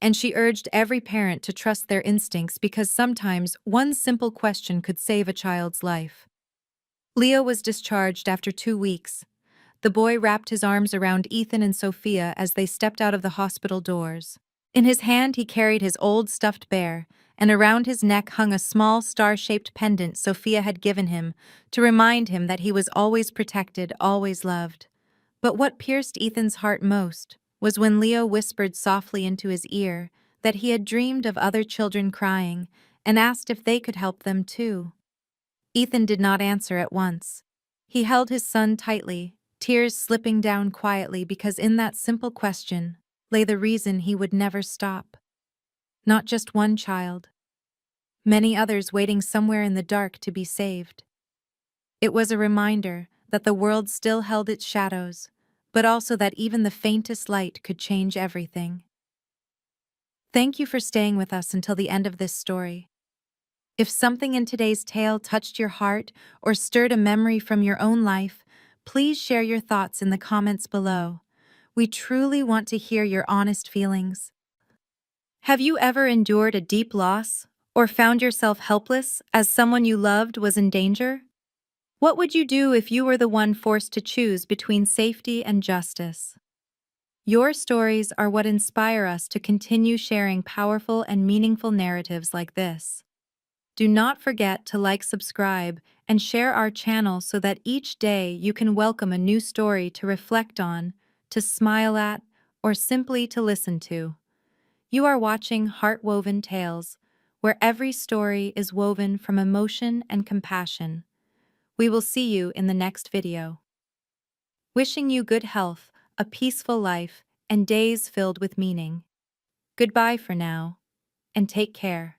And she urged every parent to trust their instincts, because sometimes one simple question could save a child's life. Leo was discharged after 2 weeks. The boy wrapped his arms around Ethan and Sophia as they stepped out of the hospital doors. In his hand, he carried his old stuffed bear, and around his neck hung a small star-shaped pendant Sophia had given him to remind him that he was always protected, always loved. But what pierced Ethan's heart most was when Leo whispered softly into his ear that he had dreamed of other children crying and asked if they could help them too. Ethan did not answer at once. He held his son tightly, tears slipping down quietly because in that simple question lay the reason he would never stop. Not just one child. Many others waiting somewhere in the dark to be saved. It was a reminder that the world still held its shadows, but also that even the faintest light could change everything. Thank you for staying with us until the end of this story. If something in today's tale touched your heart or stirred a memory from your own life, please share your thoughts in the comments below. We truly want to hear your honest feelings. Have you ever endured a deep loss or found yourself helpless as someone you loved was in danger? What would you do if you were the one forced to choose between safety and justice? Your stories are what inspire us to continue sharing powerful and meaningful narratives like this. Do not forget to like, subscribe, and share our channel so that each day you can welcome a new story to reflect on, to smile at, or simply to listen to. You are watching Heart-Woven Tales, where every story is woven from emotion and compassion. We will see you in the next video. Wishing you good health, a peaceful life, and days filled with meaning. Goodbye for now, and take care.